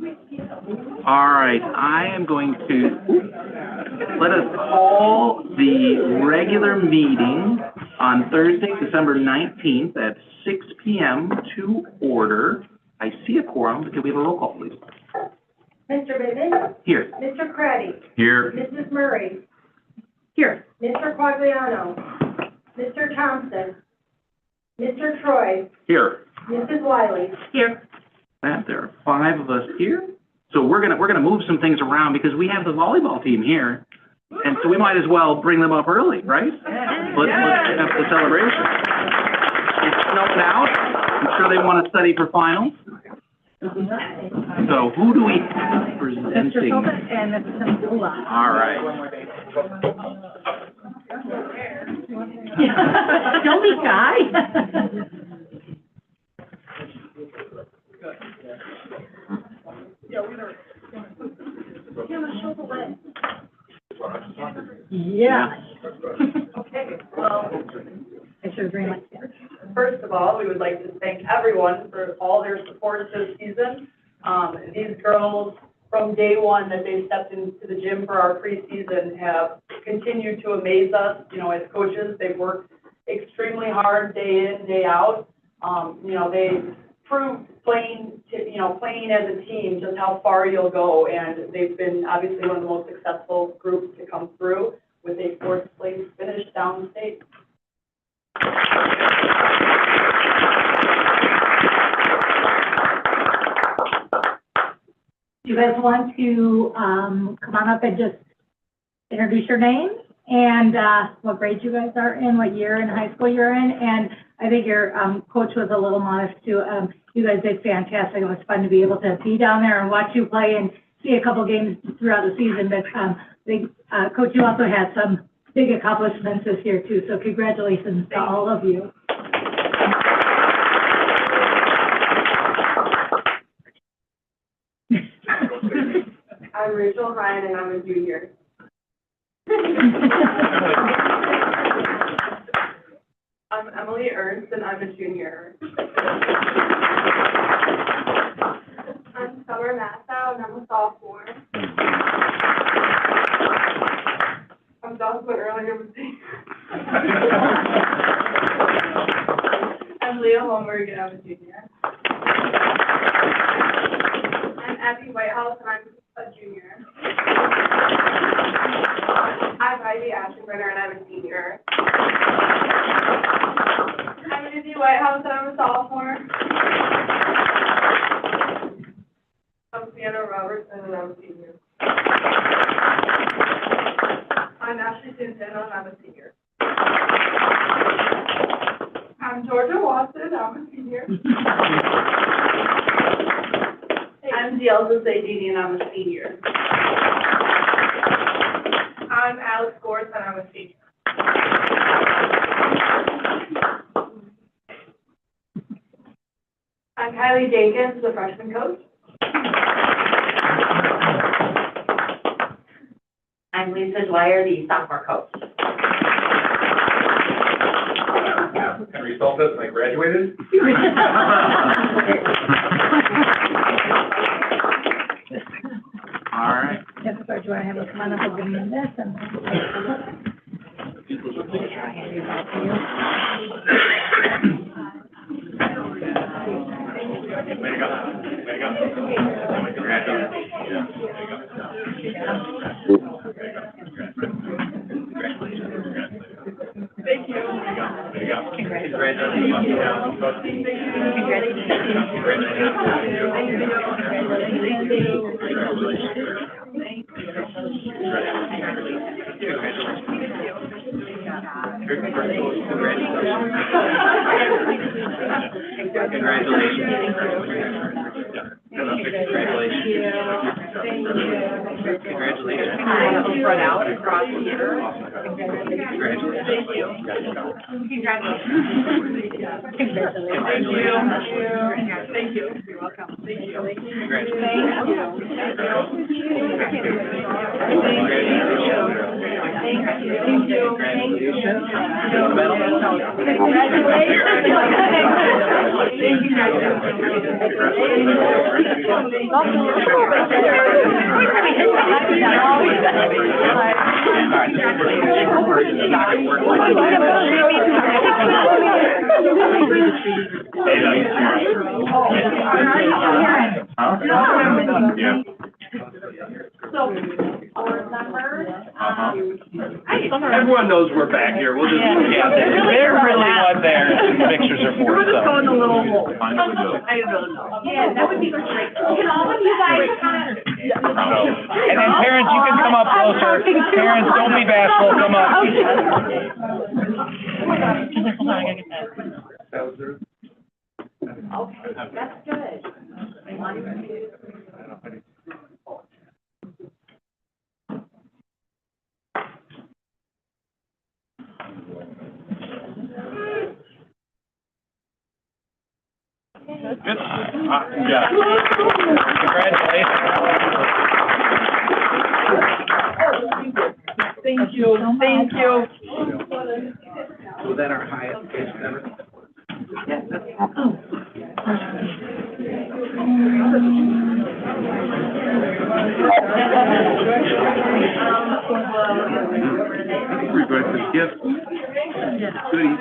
All right, I am going to let us call the regular meeting on Thursday, December 19th at 6 p.m. to order. I see a quorum, but can we have a roll call, please? Mr. Bivens? Here. Mr. Craddy? Here. Mrs. Murray? Here. Mr. Quagliano? Mr. Thompson? Mr. Troy? Here. Mrs. Wiley? Here. That there are 5 of us here. So we're gonna move some things around because we have the volleyball team here, and so we might as well bring them up early, right? Let's have the celebration. It's snowing out. I'm sure they want to study for finals. So who do we have Mr. presenting? Tobin and Mrs. Simula. All right. Don't be shy. Yeah. Okay, well, I should have bring my first of all, we would like to thank everyone for all their support this season. These girls, from day one that they stepped into the gym for our preseason, have continued to amaze us. You know, as coaches, they've worked extremely hard day in, day out. You know, they've proved playing as a team just how far you'll go, and they've been obviously one of the most successful groups to come through with a 4th place finish downstate. Do you guys want to come on up and just introduce your name and what grade you guys are in, what year in high school you're in? And I think your coach was a little modest too. You guys did fantastic. It was fun to be able to be down there and watch you play and see a couple games throughout the season. But Coach, you also had some big accomplishments this year too. So congratulations to all of you. I'm Rachel Ryan, and I'm a junior. I'm Emily Ernst, and I'm a junior. I'm Summer Massow, and I'm a sophomore. I'm Jocelyn earlier with me. I'm Leah Holmberg, and I'm a junior. I'm Abby Whitehouse, and I'm a junior. I'm Ivy Ashenbrenner, and I'm a senior. I'm Izzy Whitehouse, and I'm a sophomore. I'm Sienna Robertson, and I'm a senior. I'm Ashley Santana, and I'm a senior. I'm Georgia Watson, I'm a senior. I'm Dielza Zaydini, and I'm a senior. I'm Alex Gortz, and I'm a senior. I'm Kylie Jenkins, the freshman coach. I'm Lisa Dwyer, the sophomore coach. Can we solve this when I graduated? All right. Yes, sir. Do I have a come on up and give me this and Thank you. Spread out across the year. Congratulations. Thank you. Congratulations. Thank you. You're welcome. Thank you. Thank you. Everyone knows we're back here, we'll just, they're really what their pictures are for, so. a little hole. Yeah, that would be great. Can all of you guys kind of? And then parents, you can come up closer. Parents, don't be bashful, come up. That's good. Good. Yeah. Congratulations. Thank you, thank you. Was that our highest patient ever? We're going to gift. Goodies.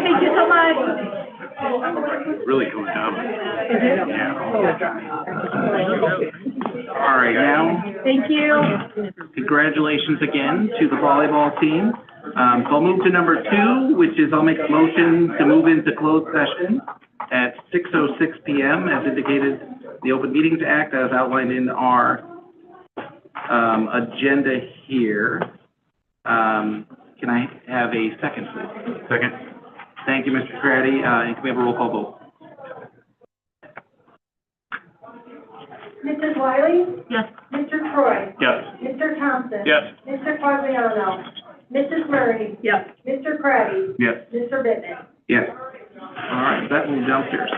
Thank you so much. Really coming down. All right, now, Thank you. congratulations again to the volleyball team. So I'll move to number 2, which is I'll make a motion to move into closed session at 6:06 PM as indicated in the Open Meetings Act as outlined in our agenda here. Can I have a second, please? Second. Thank you, Mr. Craddy. And can we have a roll call vote? Mrs. Wiley? Yes. Mr. Troy? Yes. Mr. Thompson? Yes. Mr. Quagliano? Mrs. Murray? Yes. Mr. Kratty? Yes. Mr. Bitten? Yes. All right, that will downstairs.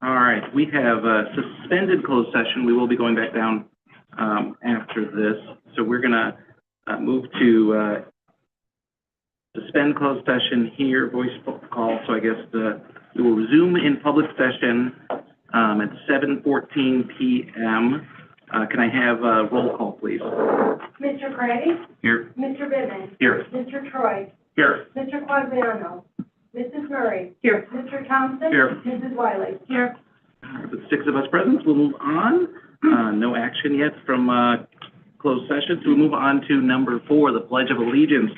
All right, we have suspended closed session. We will be going back down after this. So we're gonna move to suspend closed session here, voice call. So I guess we will resume in public session at 7:14 p.m. Can I have a roll call, please? Mr. Grady? Here. Mr. Bivin? Here. Mr. Troy? Here. Mr. Quagliano? Mrs. Murray? Here. Mr. Thompson? Here. Mrs. Wiley? Here. With 6 of us present, we'll move on. No action yet from closed session, so we move on to number 4, the Pledge of Allegiance.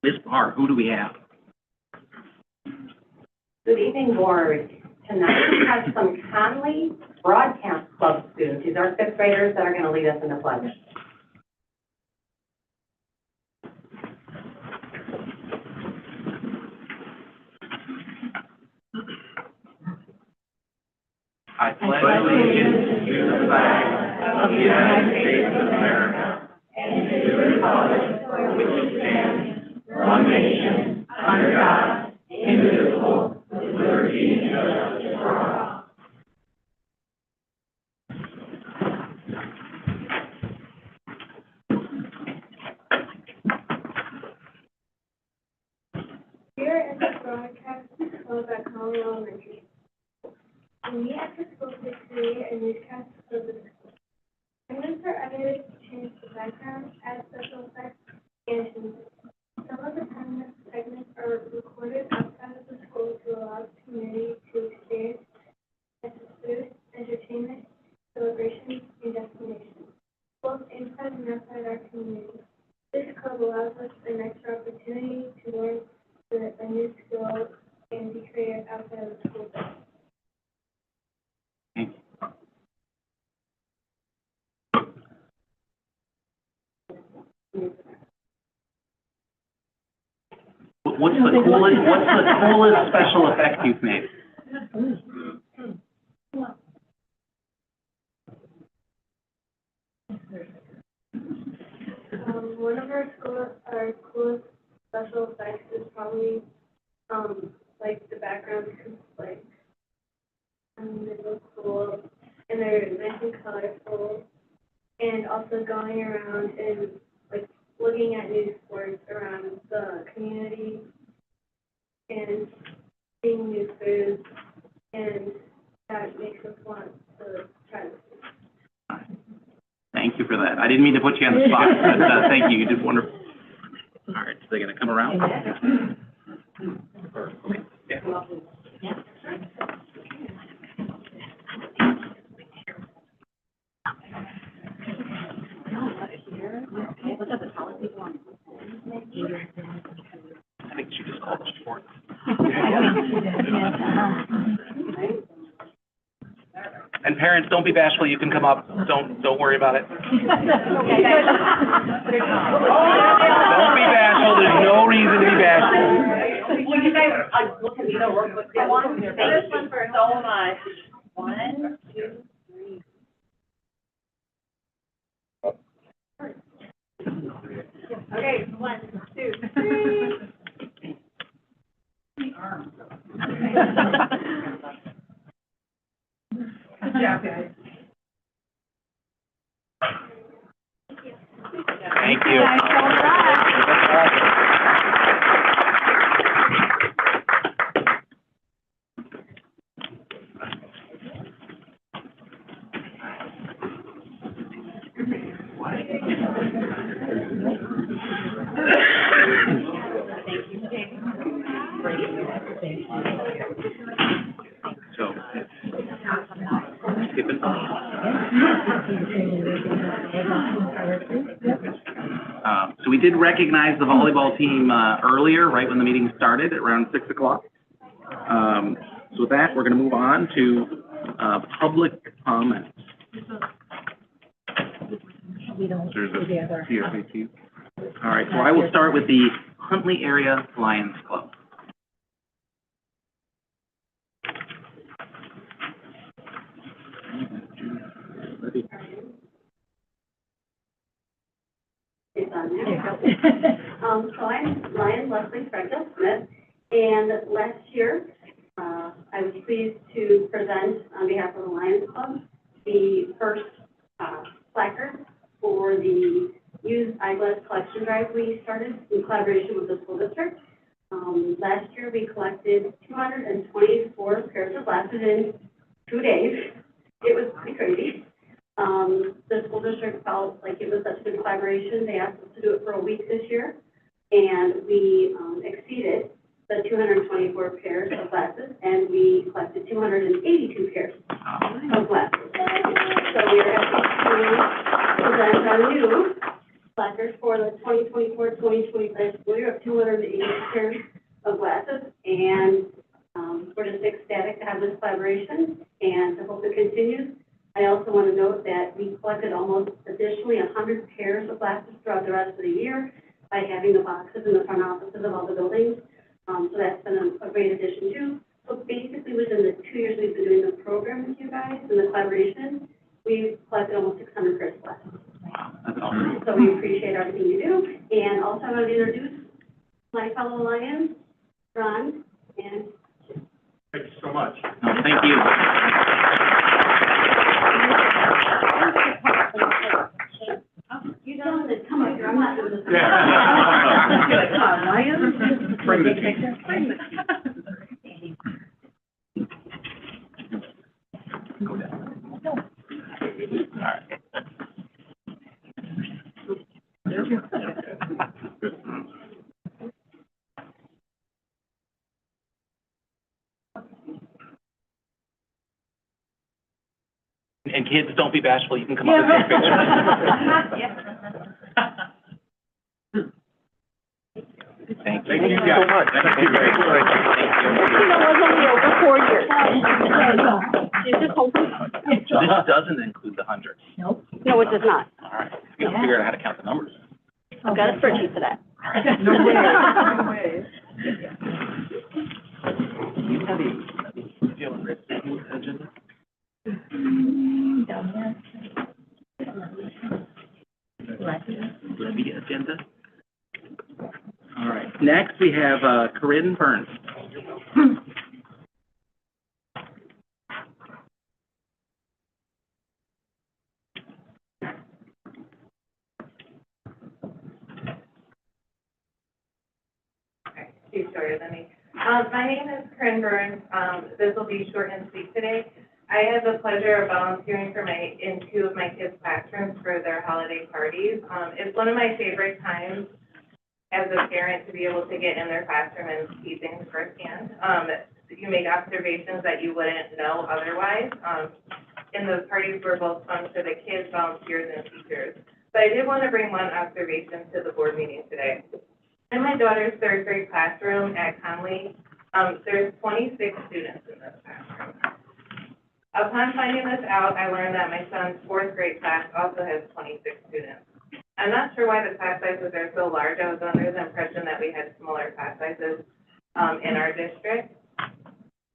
Ms. Barr, who do we have? Good evening, board. Tonight we have some Conley Broadcast Club students. These are 5th graders that are going to lead us in the pledge. I pledge allegiance to the flag of the United States of America and to the republic for which it stands, one nation, under God, indivisible, with liberty and justice for all. Here is the broadcast club at Conley Elementary. We at the school to create a newscast for the school. Segments are edited to change the background, add special effects, and music. Some of the segments are recorded outside of the school to allow the community to experience food, entertainment, celebrations, and destinations, both inside and outside our community. This club allows us an extra opportunity to learn a new skill and be creative outside of the school building. What's the coolest special effect you've made? One of our coolest special effects is probably, like the backgrounds, like, they look cool, and they're nice and colorful, and also going around and, like, looking at new sports around the community, and seeing new foods, and that makes us want to try this. Thank you for that. I didn't mean to put you on the spot, but thank you. You did wonderful. All right, so they're going to come around? Okay, yeah. I think she just called us short. And parents, don't be bashful. You can come up. Don't worry about it. Don't be bashful. There's no reason to be bashful. Will you guys look at me to work with that one? Thank you so much. 1, 2, 3. Okay, 1, 2, 3. Good job, guys. Thank you. So, skipping. So we did recognize the volleyball team earlier, right when the meeting started, at around 6 o'clock. So with that, we're going to move on to public comments. CRCT. All right, so I will start with the Huntley Area Lions Club. It's on there. So I'm Ryan Leslie Frenkel Smith, and last year, I was pleased to present on behalf of the Lions Club the first placard for the used eyeglass collection drive we started in collaboration with the school district. Last year, we collected 224 pairs of glasses in 2 days. It was pretty crazy. The school district felt like it was such a good collaboration. They asked us to do it for a week this year, and we exceeded the 224 pairs of glasses, and we collected 282 pairs of glasses. So we are happy to present our new placard for the 2024-2025 school year of 280 pairs of glasses, and we're just ecstatic to have this collaboration and to hope it continues. I also want to note that we collected almost additionally 100 pairs of glasses throughout the rest of the year by having the boxes in the front offices of all the buildings. So that's been a great addition too. So basically within the 2 years we've been doing the program with you guys and the collaboration, we've collected almost 600 pairs of glasses. Wow, that's awesome. So we appreciate everything you do. And also I want to introduce my fellow Lions, Ron and Thank you so much. No, thank you. you know that come up here, I'm not doing this. Yeah. Come on, Lions. Bring the team. Go down. All right. And kids, don't be bashful, you can come up and take pictures. Thank you. Thank you guys. Thank you very much. This doesn't include the hundreds. Nope. No, it does not. All right, we gotta figure out how to count the numbers. I've got a spreadsheet for that. No way. Do you have a agenda? Down here. The agenda? All right, next we have Corinne Burns. She's shorter than me. My name is Corinne Burns. This will be short and sweet today. I had the pleasure of volunteering in 2 of my kids' classrooms for their holiday parties. It's one of my favorite times as a parent to be able to get in their classroom and see things firsthand. You make observations that you wouldn't know otherwise. And those parties were both fun for the kids, volunteers, and teachers. But I did want to bring one observation to the board meeting today. In my daughter's 3rd grade classroom at Conley, there's 26 students in this classroom. Upon finding this out, I learned that my son's 4th grade class also has 26 students. I'm not sure why the class sizes are so large. I was under the impression that we had smaller class sizes in our district.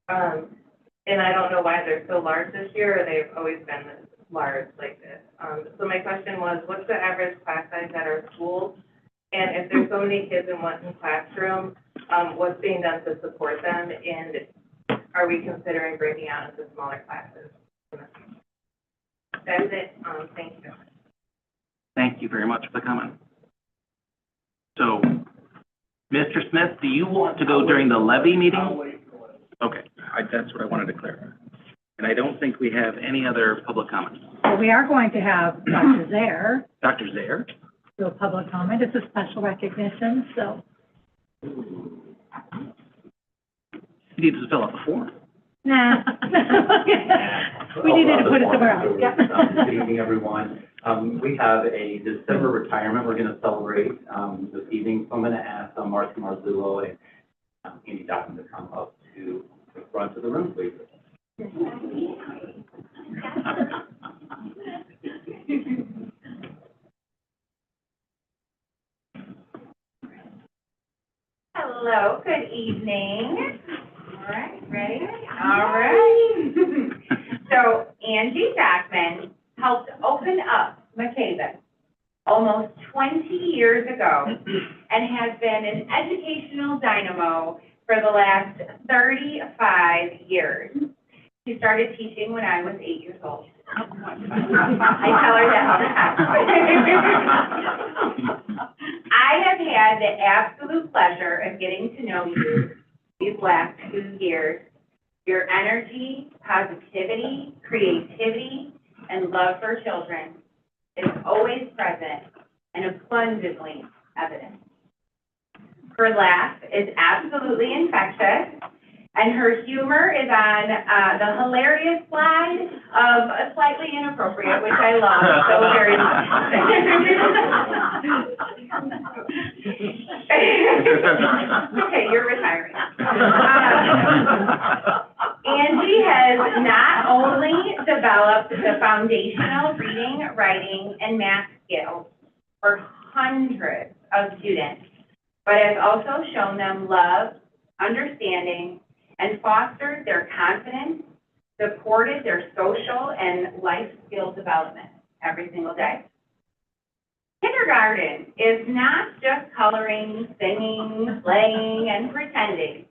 And I don't know why they're so large this year, or they've always been this large like this. So my question was, what's the average class size at our school? And if there's so many kids in one classroom, what's being done to support them? And are we considering breaking out into smaller classes? That's it. Thank you. Thank you very much for the comment. So, Mr. Smith, do you want to go during the levy meeting? Okay, that's what I wanted to clarify. And I don't think we have any other public comments. Well, we are going to have Dr. Zaire Dr. Zaire? do a public comment. It's a special recognition, so. You need to fill out the form. Nah. We needed to put it somewhere else, yeah. Good evening, everyone. We have a December retirement we're going to celebrate this evening. So I'm going to ask Marcy Marzullo and Andy Dockman to come up to the front of the room, please. Hello, good evening. All right, ready? All right. So Angie Dockman helped open up McCabe almost 20 years ago and has been an educational dynamo for the last 35 years. She started teaching when I was 8 years old. I tell her that all the time. I have had the absolute pleasure of getting to know you these last 2 years. Your energy, positivity, creativity, and love for children is always present and abundantly evident. Her laugh is absolutely infectious, and her humor is on the hilarious slide of a slightly inappropriate, which I love so very much. Okay, you're retiring. Angie has not only developed the foundational reading, writing, and math skills for hundreds of students, but has also shown them love, understanding, and fostered their confidence, supported their social and life skill development every single day. Kindergarten is not just coloring, singing, playing, and pretending.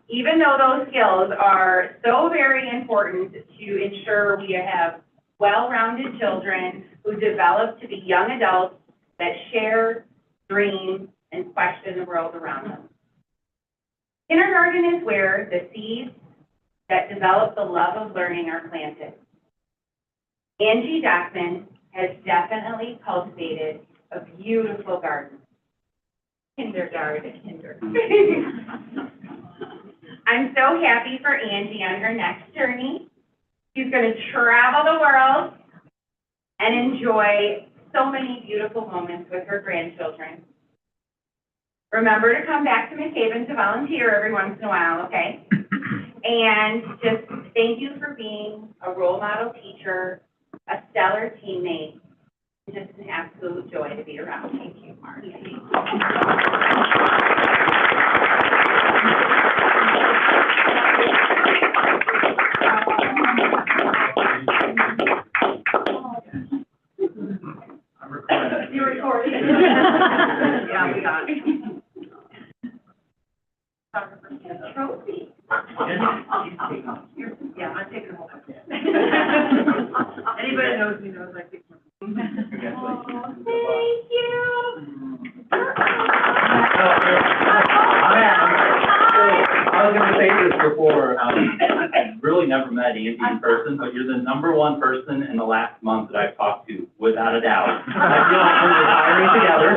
Even though those skills are so very important to ensure we have well-rounded children who develop to be young adults that share, dream, and question the world around them. Kindergarten is where the seeds that develop the love of learning are planted. Angie Dockman has definitely cultivated a beautiful garden. Kindergarten. I'm so happy for Angie on her next journey. She's going to travel the world and enjoy so many beautiful moments with her grandchildren. Remember to come back to McHaven to volunteer every once in a while, okay? And just thank you for being a role model teacher, a stellar teammate, and just an absolute joy to be around. Thank you, Mark. You're recording. Yeah, we got it. Trophy. Yeah, I'm taking it home. Anybody that knows me knows I take it. Thank you. I was gonna say this before, I've really never met Angie in person, but you're the #1 person in the last month that I've talked to, without a doubt. I feel like we're retiring together.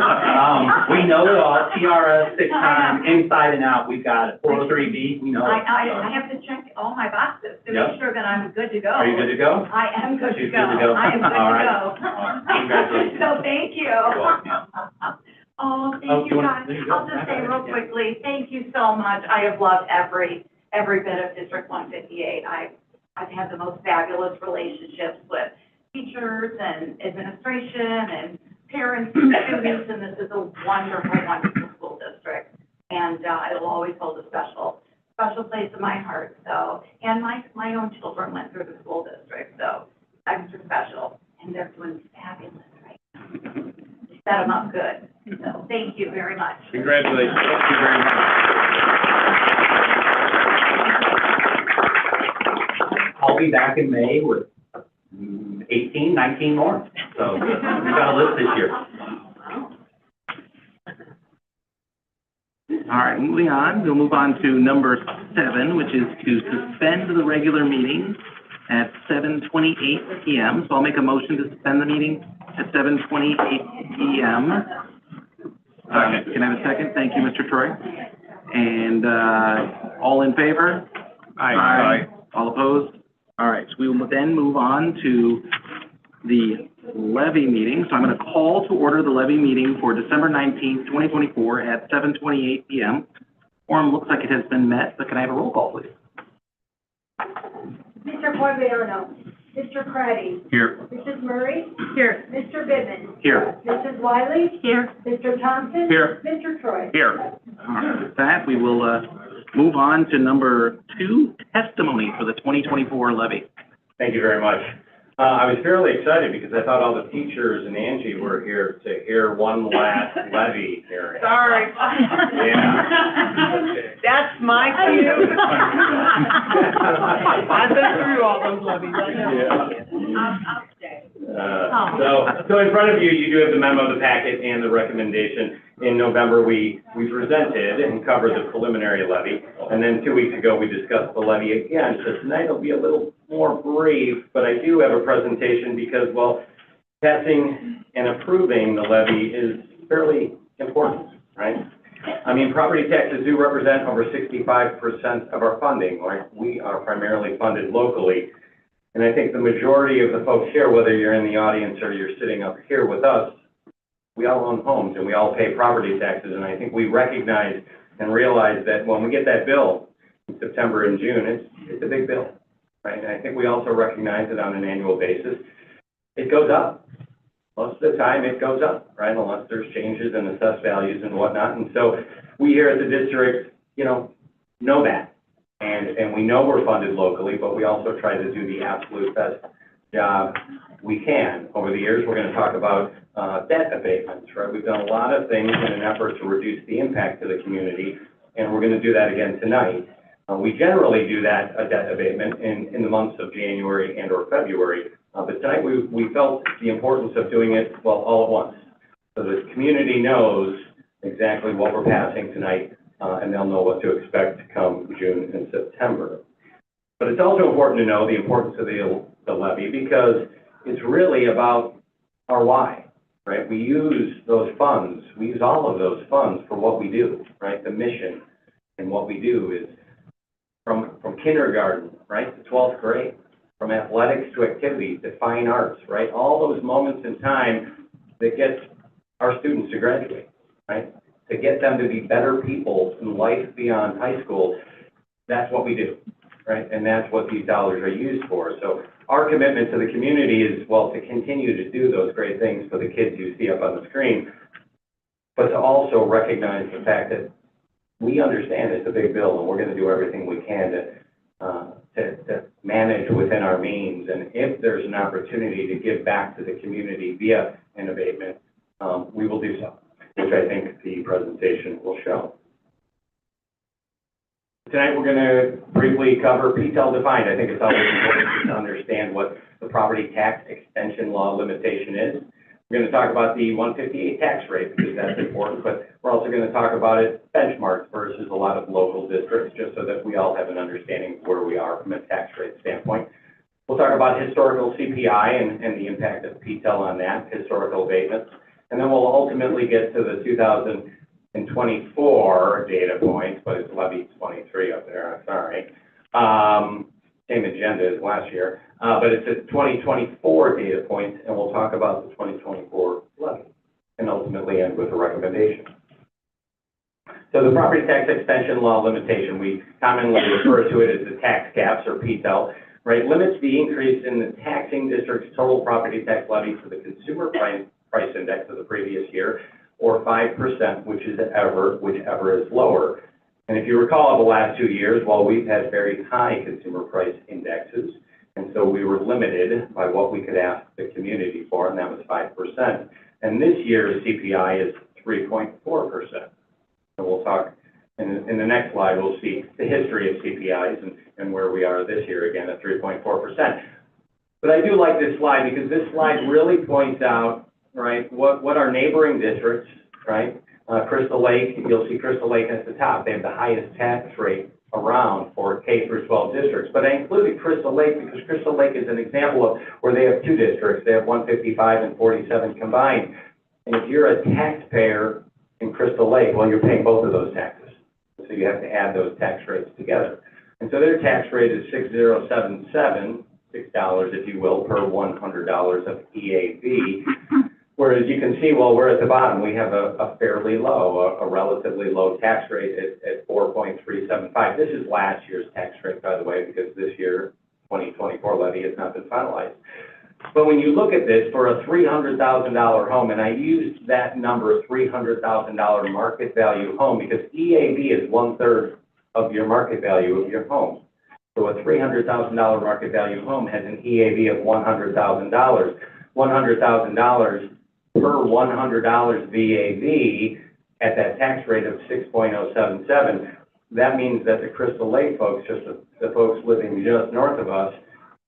We know it all, TRS, sick time, inside and out, we've got it, 403B, we know it. I have to check all my boxes to Yep. make sure that I'm good to go. Are you good to go? I am good to She's go. good to go. I am good All to right. go. All right. Congratulations. So thank you. You're welcome. Oh, Oh, thank you you wanna- guys. there you go. I'll just say real quickly, thank you so much. I have loved every bit of District 158. I've had the most fabulous relationships with teachers and administration and parents and students, and this is a wonderful, wonderful school district. And it'll always hold a special place in my heart. So, and my own children went through the school district, so extra special. And they're doing fabulous right now. Set them up good. So thank you very much. Congratulations. Thank you very much. I'll be back in May with 18, 19 more, so we've got a list this year. All right, moving on, we'll move on to number 7, which is to suspend the regular meeting at 7:28 PM. So I'll make a motion to suspend the meeting at 7:28 PM. Can I have a second? Thank you, Mr. Troy. And, all in favor? Aye. All opposed? All right, so we will then move on to the levy meeting. So I'm going to call to order the levy meeting for December 19th, 2024 at 7:28 PM. Quorum looks like it has been met, but can I have a roll call, please? Mr. Quagliano, Mr. Craddy, Here. Mrs. Murray, Here. Mr. Bivens, Here. Mrs. Wiley, Here. Mr. Thompson. Here. Mr. Troy. Here. All right, with that, we will move on to number 2, testimony for the 2024 levy. Thank you very much. I was fairly excited because I thought all the teachers and Angie were here to hear one last levy hearing. Sorry. Yeah. That's my cue. I've been through all those levies, I know. I'll stay. So in front of you, you do have the memo, the packet, and the recommendation. In November, we presented and covered the preliminary levy, and then 2 weeks ago, we discussed the levy again. So tonight will be a little more brief, but I do have a presentation because, well, passing and approving the levy is fairly important, right? I mean, property taxes do represent over 65% of our funding, right? We are primarily funded locally. And I think the majority of the folks here, whether you're in the audience or you're sitting up here with us, we all own homes and we all pay property taxes. And I think we recognize and realize that when we get that bill in September and June, it's a big bill, right? And I think we also recognize that on an annual basis, it goes up. Most of the time it goes up, right? Unless there's changes in assessed values and whatnot. And so we here at the district, know that. And we know we're funded locally, but we also try to do the absolute best job we can. Over the years, we're going to talk about debt abatements, right? We've done a lot of things in an effort to reduce the impact to the community, and we're going to do that again tonight. We generally do that, a debt abatement, in the months of January and or February. But tonight we felt the importance of doing it, well, all at once. So the community knows exactly what we're passing tonight, and they'll know what to expect come June and September. But it's also important to know the importance of the levy because it's really about our why, right? We use those funds, we use all of those funds for what we do, right? The mission and what we do is from kindergarten, right, to 12th grade, from athletics to activities to fine arts, right? All those moments in time that get our students to graduate, right? To get them to be better people in life beyond high school, that's what we do, right? And that's what these dollars are used for. So our commitment to the community is, well, to continue to do those great things for the kids you see up on the screen, but to also recognize the fact that we understand it's a big bill and we're going to do everything we can to manage within our means. And if there's an opportunity to give back to the community via an abatement, we will do so, which I think the presentation will show. Tonight, we're going to briefly cover PTEL defined. I think it's always important to understand what the property tax extension law limitation is. We're going to talk about the 158 tax rate because that's important, but we're also going to talk about it benchmarked versus a lot of local districts, just so that we all have an understanding of where we are from a tax rate standpoint. We'll talk about historical CPI and the impact of PTEL on that, historical abatements. And then we'll ultimately get to the 2024 data points, but it's levy 23 up there, I'm sorry. Same agenda as last year, but it's a 2024 data points, and we'll talk about the 2024 levy, and ultimately end with a recommendation. So the property tax extension law limitation, we commonly refer to it as the tax caps, or PTEL, right, limits the increase in the taxing district's total property tax levy for the consumer price index of the previous year, or 5%, whichever is lower. And if you recall, the last 2 years, well, we've had very high consumer price indexes, and so we were limited by what we could ask the community for, and that was 5%. And this year's CPI is 3.4%. So we'll talk, in the next slide, we'll see the history of CPIs and where we are this year, again, at 3.4%. But I do like this slide because this slide really points out, right, what our neighboring districts, right, Crystal Lake, you'll see Crystal Lake at the top. They have the highest tax rate around for K through 12 districts. But I included Crystal Lake because Crystal Lake is an example of where they have two districts. They have 155 and 47 combined. And if you're a taxpayer in Crystal Lake, well, you're paying both of those taxes. So you have to add those tax rates together. And so their tax rate is $6,077, $6, if you will, per $100 of EAV. Whereas you can see, well, we're at the bottom. We have a fairly low, a relatively low tax rate at 4.375. This is last year's tax rate, by the way, because this year, 2024 levy has not been finalized. But when you look at this for a $300,000 home, and I used that number, $300,000 market value home, because EAV is 1/3 of your market value of your home. So a $300,000 market value home has an EAV of $100,000. $100,000 per $100 VAV at that tax rate of 6.077. That means that the Crystal Lake folks, just the folks living just north of us,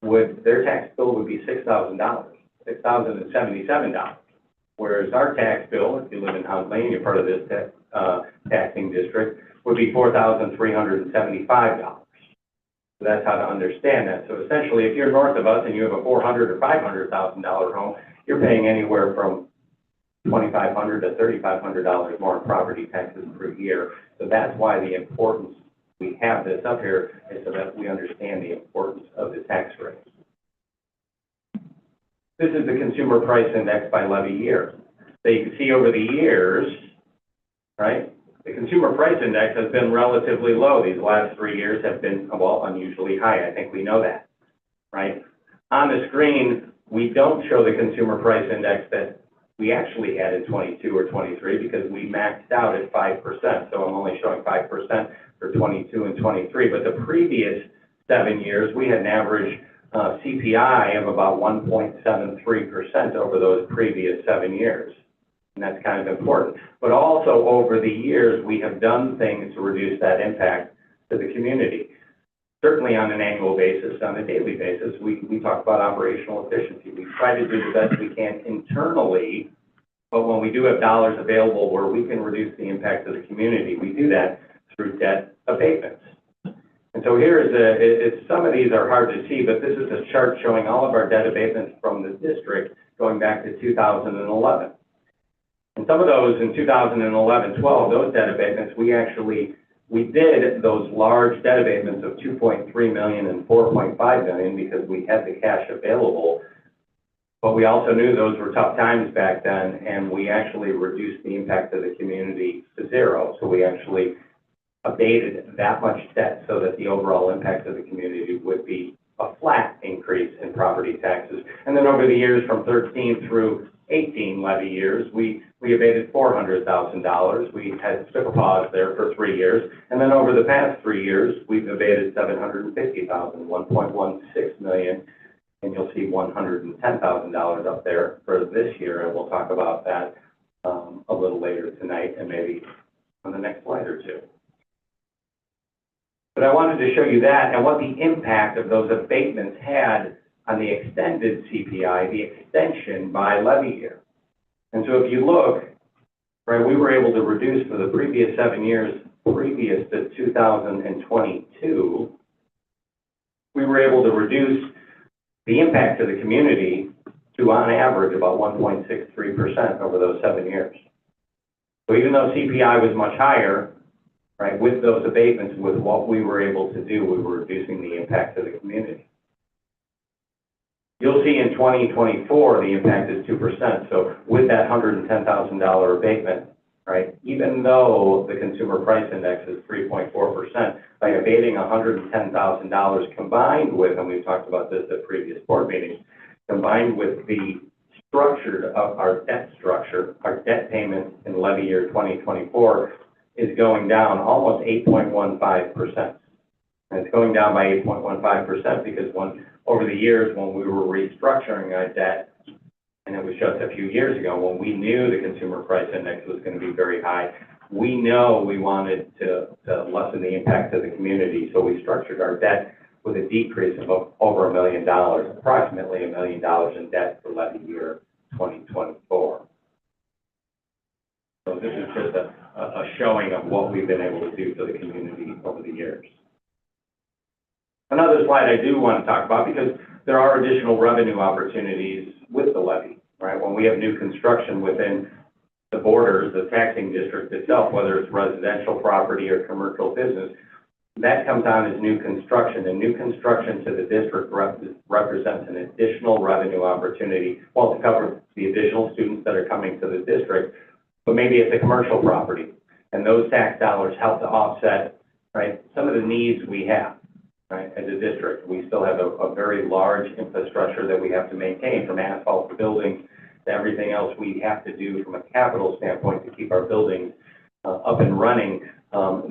their tax bill would be $6,000, $6,077. Whereas our tax bill, if you live in Hunt Lane, you're part of this taxing district, would be $4,375. So that's how to understand that. So essentially, if you're north of us and you have a $400,000 or $500,000 home, you're paying anywhere from $2,500 to $3,500 more in property taxes per year. So that's why the importance, we have this up here, is so that we understand the importance of the tax rate. This is the Consumer Price Index by levy year. So you can see over the years, right, the Consumer Price Index has been relatively low. These last 3 years have been, well, unusually high. I think we know that, right? On the screen, we don't show the Consumer Price Index that we actually had in 22 or 23 because we maxed out at 5%. So I'm only showing 5% for 22 and 23. But the previous 7 years, we had an average CPI of about 1.73% over those previous 7 years. And that's kind of important. But also over the years, we have done things to reduce that impact to the community. Certainly on an annual basis, on a daily basis, we talk about operational efficiency. We try to do the best we can internally, but when we do have dollars available where we can reduce the impact to the community, we do that through debt abatements. And so here is some of these are hard to see, but this is a chart showing all of our debt abatements from the district going back to 2011. And some of those in 2011-12, those debt abatements, we did those large debt abatements of $2.3 million and $4.5 million because we had the cash available. But we also knew those were tough times back then, and we actually reduced the impact of the community to zero. So we actually abated that much debt so that the overall impact of the community would be a flat increase in property taxes. And then over the years from 13 through 18 levy years, we abated $400,000. We had took a pause there for 3 years. And then over the past 3 years, we've abated $750,000, $1.16 million. And you'll see $110,000 up there for this year. And we'll talk about that a little later tonight and maybe on the next slide or two. But I wanted to show you that and what the impact of those abatements had on the extended CPI, the extension by levy year. And so if you look, right, we were able to reduce for the previous 7 years, previous to 2022, we were able to reduce the impact to the community to, on average, about 1.63% over those 7 years. So even though CPI was much higher, right, with those abatements, with what we were able to do, we were reducing the impact to the community. You'll see in 2024, the impact is 2%. So with that $110,000 abatement, right, even though the Consumer Price Index is 3.4%, by abating $110,000 combined with, and we've talked about this at previous board meetings, combined with the structure of our debt structure, our debt payment in levy year 2024 is going down almost 8.15%. And it's going down by 8.15% because over the years when we were restructuring our debt, and it was just a few years ago when we knew the Consumer Price Index was going to be very high, we know we wanted to lessen the impact to the community, so we structured our debt with a decrease of over $1 million, approximately $1 million in debt for levy year 2024. So this is just a showing of what we've been able to do for the community over the years. Another slide I do want to talk about, because there are additional revenue opportunities with the levy, right? When we have new construction within the borders, the taxing district itself, whether it's residential property or commercial business, that comes on as new construction, and new construction to the district represents an additional revenue opportunity, well, to cover the additional students that are coming to the district, but maybe it's a commercial property, and those tax dollars help to offset, right, some of the needs we have. Right, as a district, we still have a very large infrastructure that we have to maintain, from asphalt to buildings to everything else we have to do from a capital standpoint to keep our buildings up and running.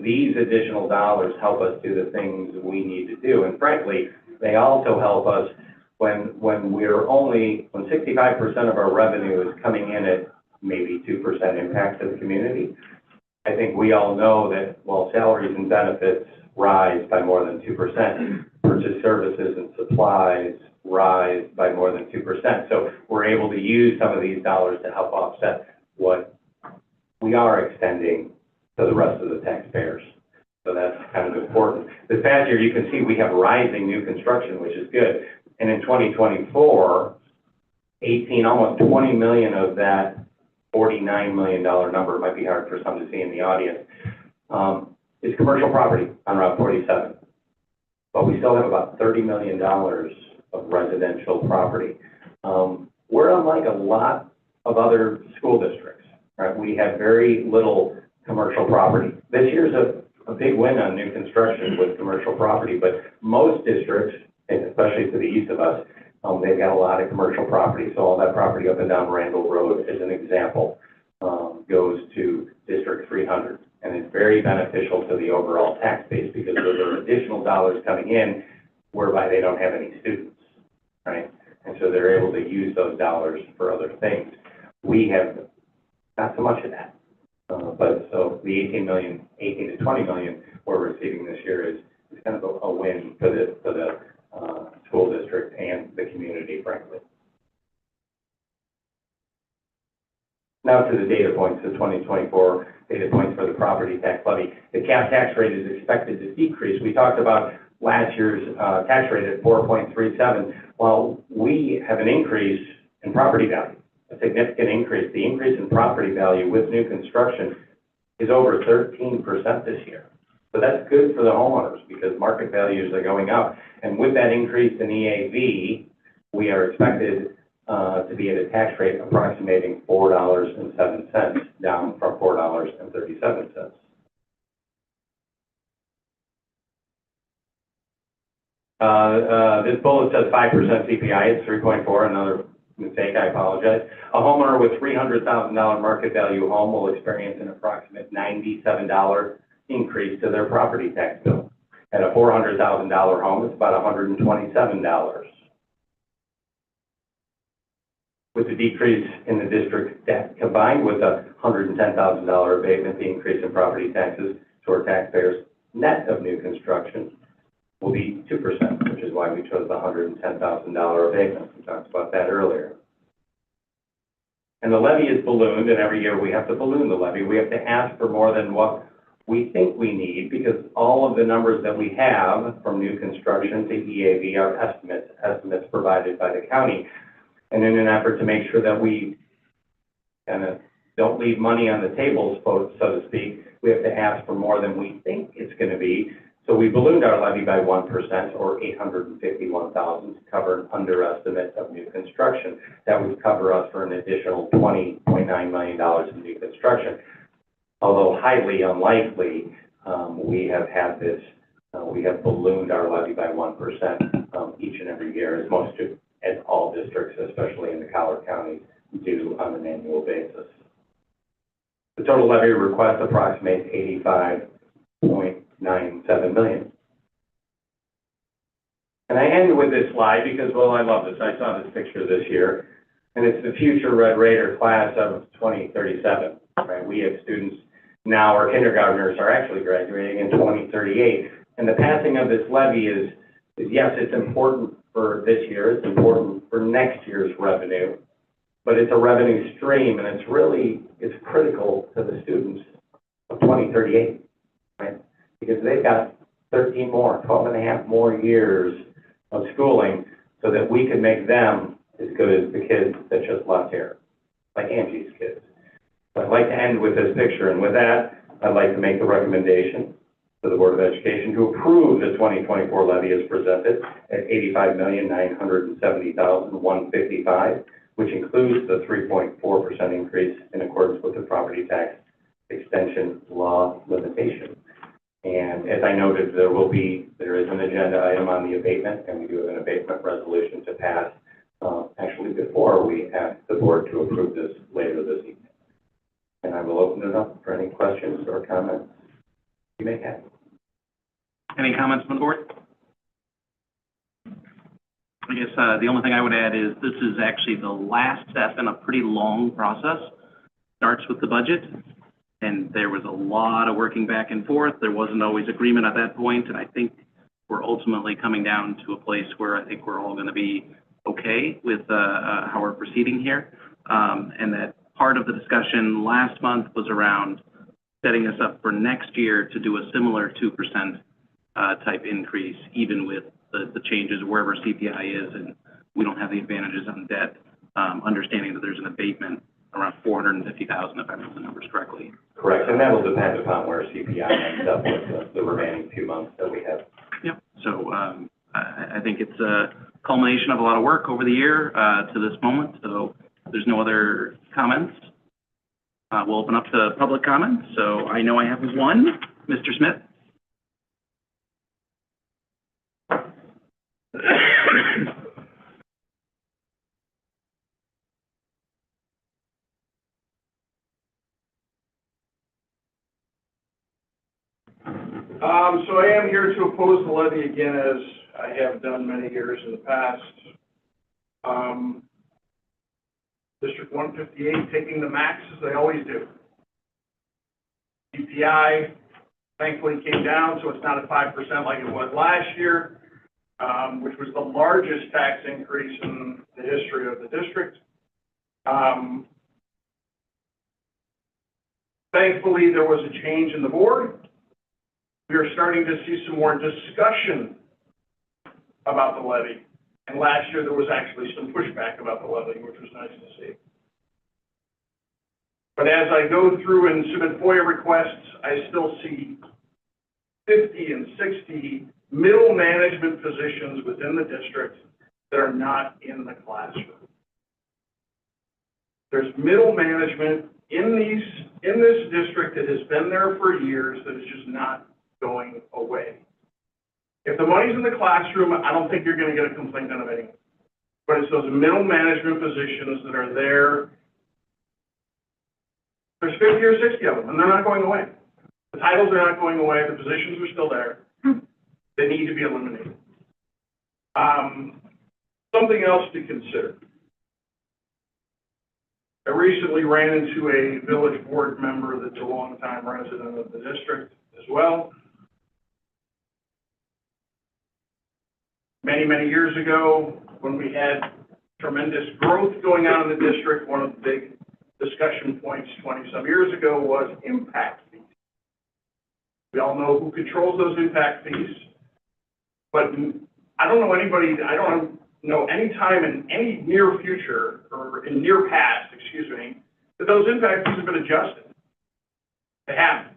These additional dollars help us do the things we need to do. And frankly, they also help us when 65% of our revenue is coming in at maybe 2% impact to the community. I think we all know that while salaries and benefits rise by more than 2%, purchase services and supplies rise by more than 2%. So we're able to use some of these dollars to help offset what we are extending to the rest of the taxpayers. So that's kind of important. This past year, you can see we have rising new construction, which is good. And in 2024, almost 20 million of that $49 million number, might be hard for some to see in the audience, is commercial property on Route 47. But we still have about $30 million of residential property. We're unlike a lot of other school districts, right? We have very little commercial property. This year's a big win on new construction with commercial property, but most districts, and especially to the east of us, they've got a lot of commercial property. So all that property up and down Randall Road, as an example, goes to District 300. And it's very beneficial to the overall tax base because those are additional dollars coming in whereby they don't have any students, right? And so they're able to use those dollars for other things. We have not so much of that. But so the 18 to 20 million we're receiving this year is kind of a win for the school district and the community, frankly. Now to the data points, the 2024 data points for the property tax levy. The cap tax rate is expected to decrease. We talked about last year's tax rate at 4.37. Well, we have an increase in property value, a significant increase. The increase in property value with new construction is over 13% this year. So that's good for the homeowners because market values are going up. And with that increase in EAV, we are expected to be at a tax rate approximating $4.07, down from $4.37. This bullet says 5% CPI, it's 3.4, another mistake, I apologize. A homeowner with $300,000 market value home will experience an approximate $97 increase to their property tax bill. At a $400,000 home, it's about $127. With the decrease in the district debt combined with a $110,000 abatement, the increase in property taxes to our taxpayers net of new construction will be 2%, which is why we chose the $110,000 abatement. We talked about that earlier. And the levy is ballooned, and every year we have to balloon the levy. We have to ask for more than what we think we need because all of the numbers that we have from new construction to EAV are estimates provided by the county. And in an effort to make sure that we kind of don't leave money on the table, so to speak, we have to ask for more than we think it's going to be. So we ballooned our levy by 1% or $851,000 to cover an underestimate of new construction. That would cover us for an additional $20.9 million in new construction. Although highly unlikely, we have had this, we have ballooned our levy by 1% each and every year, as all districts, especially in the Collier County, do on an annual basis. The total levy request approximates $85.97 million. And I end with this slide because, well, I love this. I saw this picture this year, and it's the future Red Raider class of 2037. Right? We have students now, our kindergartners are actually graduating in 2038. And the passing of this levy is yes, it's important for this year, it's important for next year's revenue, but it's a revenue stream, and it's critical to the students of 2038, right? Because they've got 12 and a half more years of schooling so that we can make them as good as the kids that just left here, like Angie's kids. So I'd like to end with this picture, and with that, I'd like to make the recommendation to the Board of Education to approve the 2024 levy as presented at $85,970,155, which includes the 3.4% increase in accordance with the property tax extension law limitation. And as I noted, there is an agenda item on the abatement, and we do have an abatement resolution to pass actually before we ask the board to approve this later this evening. And I will open it up for any questions or comments. you may have. Any comments from the board? I guess, the only thing I would add is this is actually the last step in a pretty long process. Starts with the budget, and there was a lot of working back and forth. There wasn't always agreement at that point, and I think we're ultimately coming down to a place where I think we're all going to be okay with how we're proceeding here. And that part of the discussion last month was around setting us up for next year to do a similar 2% type increase, even with the changes wherever CPI is, and we don't have the advantages on debt, understanding that there's an abatement around $450,000, if I remember the numbers correctly. Correct, and that will depend upon where CPI ends up with the remaining few months that we have. Yep. So I think it's a culmination of a lot of work over the year to this moment. So if there's no other comments, we'll open up to public comments. So I know I have one, Mr. Smith. So I am here to oppose the levy again, as I have done many years in the past. District 158 taking the max as they always do. CPI thankfully came down, so it's not at 5% like it was last year, which was the largest tax increase in the history of the district. Thankfully, there was a change in the board. We are starting to see some more discussion about the levy. And last year, there was actually some pushback about the levy, which was nice to see. But as I go through and submit FOIA requests, I still see 50 and 60 middle management positions within the district that are not in the classroom. There's middle management in this district that has been there for years that is just not going away. If the money's in the classroom, I don't think you're going to get a complaint out of anyone. But it's those middle management positions that are there. There's 50 or 60 of them, and they're not going away. The titles are not going away. The positions are still there. They need to be eliminated. Something else to consider. I recently ran into a village board member that's a longtime resident of the district as well. Many, many years ago, when we had tremendous growth going on in the district, one of the big discussion points 20-some years ago was impact fees. We all know who controls those impact fees, but I don't know any time in any near future, or in near past, excuse me, that those impact fees have been adjusted. They haven't.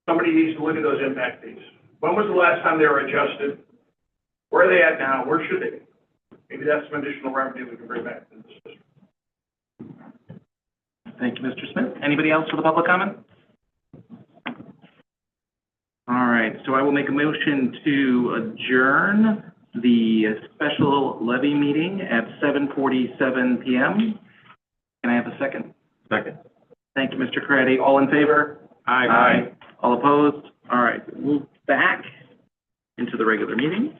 Somebody needs to look at those impact fees. When was the last time they were adjusted? Where are they at now? Where should they be? Maybe that's some additional revenue we can bring back to the system. Thank you, Mr. Smith. Anybody else for the public comment? All right, so I will make a motion to adjourn the special levy meeting at 7:47 p.m. Can I have a second? Second. Thank you, Mr. Craddy. All in favor? Aye. Aye. All opposed? All right, we'll move back into the regular meeting.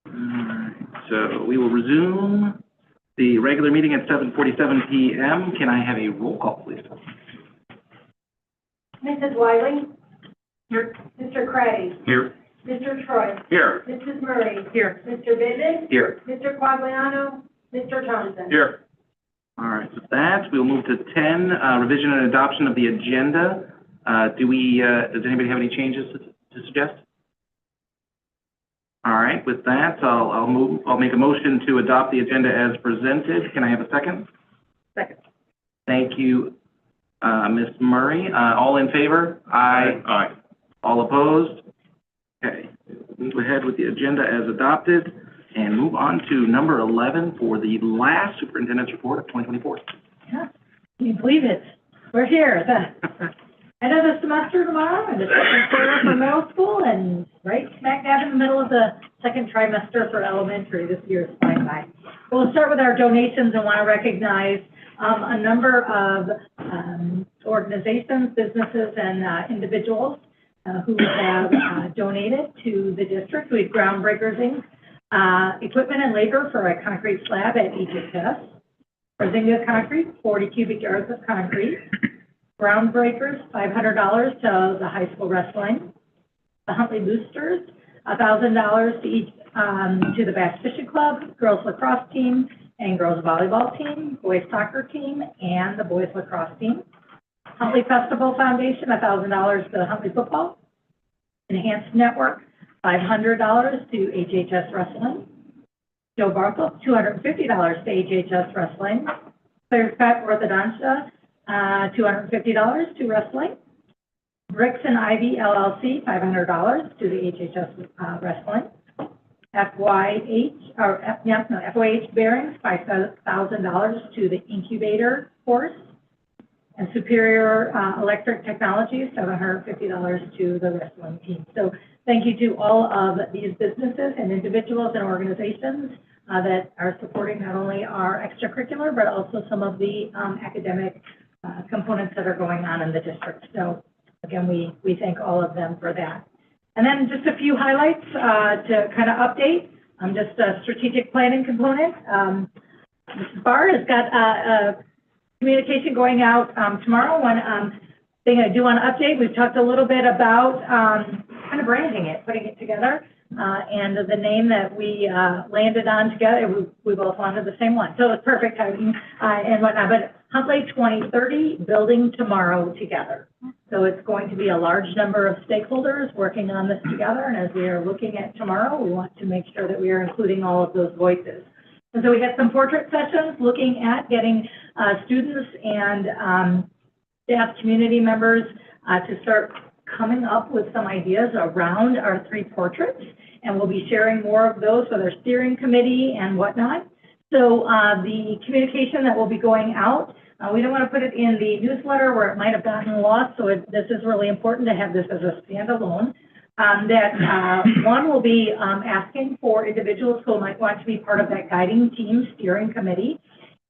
All right, so we will resume the regular meeting at 7:47 p.m. Can I have a roll call, please? Mrs. Wiley? Here. Mr. Craddy? Here. Mr. Troy? Here. Mrs. Murray? Here. Mr. Bivin? Here. Mr. Quagliano? Mr. Thompson? Here. All right, with that, we'll move to 10, revision and adoption of the agenda. Does anybody have any changes to suggest? All right, with that, I'll make a motion to adopt the agenda as presented. Can I have a second? Second. Thank you, Ms. Murray. All in favor? Aye. Aye. All opposed? Okay, move ahead with the agenda as adopted and move on to number 11 for the last superintendent's report of 2024. Yeah, can you believe it? We're here, the end of the semester tomorrow, and the second quarter for middle school, and right smack dab in the middle of the second trimester for elementary. This year is flying by. We'll start with our donations and want to recognize a number of organizations, businesses, and individuals who have donated to the district. We had Groundbreakers Inc., equipment and labor for a concrete slab at HHS. Brasilia Concrete, 40 cubic yards of concrete. Groundbreakers, $500 to the high school wrestling. The Huntley Boosters, $1,000 to each, to the Bass Fishing Club, girls lacrosse team, and girls volleyball team, boys soccer team, and the boys lacrosse team. Huntley Festival Foundation, $1,000 to Huntley Football. Enhanced Network, $500 to HHS Wrestling. Joe Barthel, $250 to HHS Wrestling. Clear Cut Orthodontia, $250 to Wrestling. Bricks and Ivy LLC, $500 to the HHS Wrestling. FYH Bearings, $5,000 to the incubator course. And Superior Electric Technologies, $750 to the wrestling team. So thank you to all of these businesses and individuals and organizations that are supporting not only our extracurricular, but also some of the academic components that are going on in the district. So again, we thank all of them for that. And then just a few highlights to kind of update. Just a strategic planning component. Mrs. Barr has got a communication going out tomorrow. One thing I do want to update, we've talked a little bit about kind of branding it, putting it together, and the name that we landed on together, we both wanted the same one. So it's perfect timing and whatnot. But Huntley 2030, building tomorrow together. So it's going to be a large number of stakeholders working on this together. And as we are looking at tomorrow, we want to make sure that we are including all of those voices. And so we had some portrait sessions looking at getting students and staff community members to start coming up with some ideas around our 3 portraits. And we'll be sharing more of those with our steering committee and whatnot. So the communication that will be going out, we don't want to put it in the newsletter where it might have gotten lost. So this is really important to have this as a standalone. One will be asking for individuals who might want to be part of that guiding team steering committee,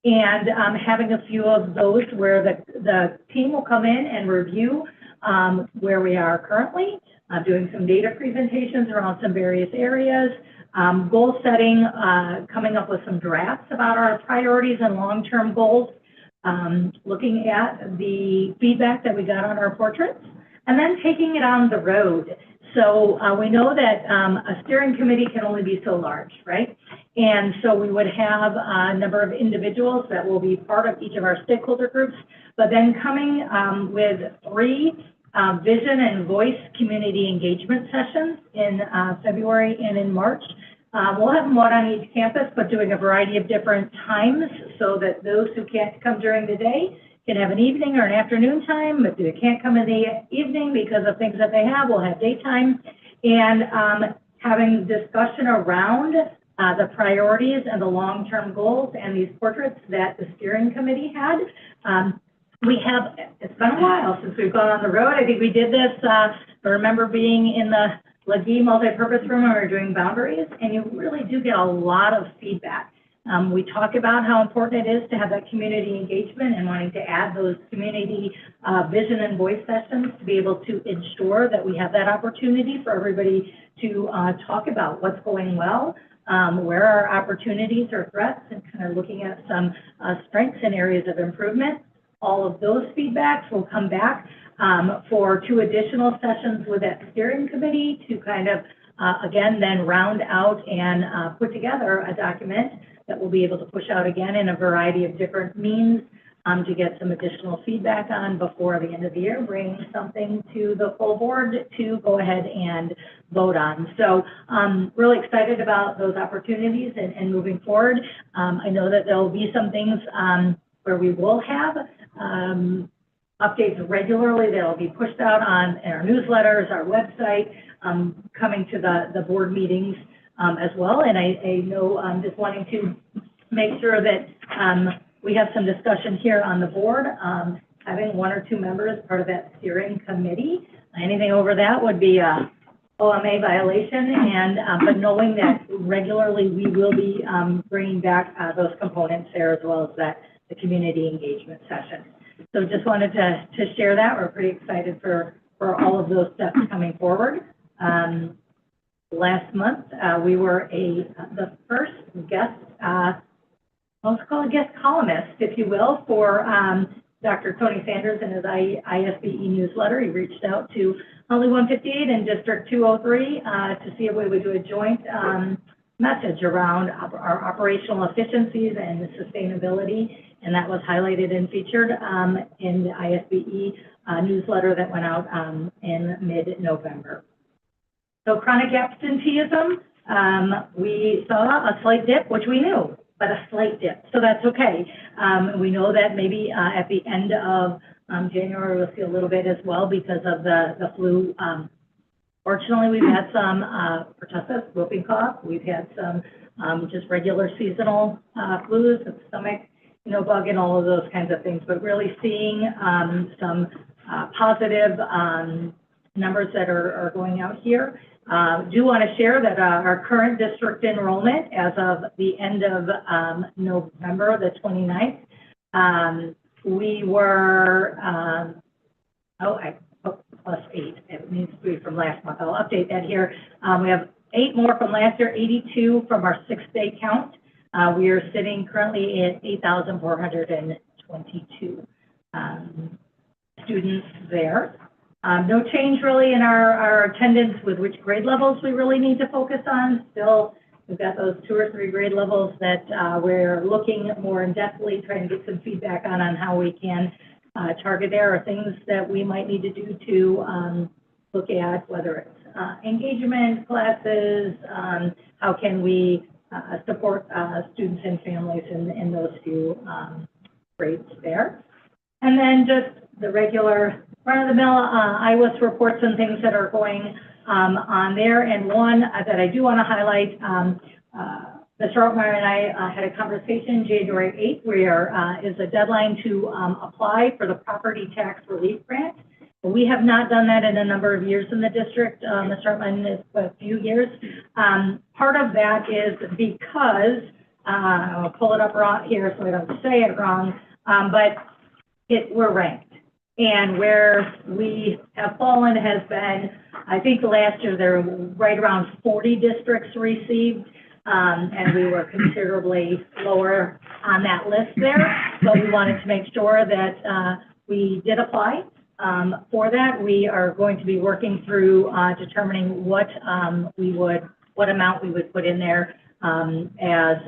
and having a few of those where the team will come in and review where we are currently, doing some data presentations around some various areas, goal setting, coming up with some drafts about our priorities and long-term goals, looking at the feedback that we got on our portraits, and then taking it on the road. So we know that a steering committee can only be so large, right? And so we would have a number of individuals that will be part of each of our stakeholder groups, but then coming with 3 vision and voice community engagement sessions in February and in March. We'll have them out on each campus, but doing a variety of different times so that those who can't come during the day can have an evening or an afternoon time. If they can't come in the evening because of things that they have, we'll have daytime. And having discussion around the priorities and the long-term goals and these portraits that the steering committee had. It's been a while since we've gone on the road. I think we did this, I remember being in the LaGuy multipurpose room when we were doing boundaries, and you really do get a lot of feedback. We talk about how important it is to have that community engagement and wanting to add those community vision and voice sessions to be able to ensure that we have that opportunity for everybody to talk about what's going well, where our opportunities or threats, and kind of looking at some strengths and areas of improvement. All of those feedbacks will come back for 2 additional sessions with that steering committee to kind of, again, then round out and put together a document that we'll be able to push out again in a variety of different means to get some additional feedback on before the end of the year, bring something to the full board to go ahead and vote on. So really excited about those opportunities and moving forward. I know that there will be some things where we will have updates regularly that will be pushed out on our newsletters, our website, coming to the board meetings as well. And I know I'm just wanting to make sure that we have some discussion here on the board, having 1 or 2 members part of that steering committee. Anything over that would be a OMA violation, and but knowing that regularly we will be bringing back those components there, as well as the community engagement session. So just wanted to share that. We're pretty excited for all of those steps coming forward. Last month, we were the first guest, let's call it guest columnist, if you will, for Dr. Tony Sanders in his ISBE newsletter. He reached out to Holly 158 and District 203 to see if we would do a joint message around our operational efficiencies and sustainability, and that was highlighted and featured in the ISBE newsletter that went out in mid-November. So chronic absenteeism, we saw a slight dip, which we knew, but a slight dip, so that's okay. We know that maybe at the end of January, we'll see a little bit as well because of the flu. Fortunately, we've had some pertussis, whooping cough. We've had some just regular seasonal flus, stomach, bug, and all of those kinds of things. But really seeing some positive numbers that are going out here. Do want to share that our current district enrollment as of the end of November, the 29th, we were, +8. It needs to be from last month. I'll update that here. We have 8 more from last year, 82 from our 6-day count. We are sitting currently at 8,422 students there. No change really in our attendance with which grade levels we really need to focus on. Still, we've got those 2 or 3 grade levels that we're looking more in-depthly, trying to get some feedback on how we can target there, or things that we might need to do to look at, whether it's engagement classes, how can we support students and families in those few grades there. And then just the regular run-of-the-mill IWIS reports and things that are going on there. And one that I do want to highlight, Mr. Altmeyer and I had a conversation January 8th, where is a deadline to apply for the property tax relief grant. We have not done that in a number of years in the district. Mr. Altman is a few years. Part of that is because, I'll pull it up right here so I don't say it wrong, but we're ranked. And where we have fallen has been, I think last year there were right around 40 districts received, and we were considerably lower on that list there. So we wanted to make sure that we did apply for that. We are going to be working through determining what amount we would put in there as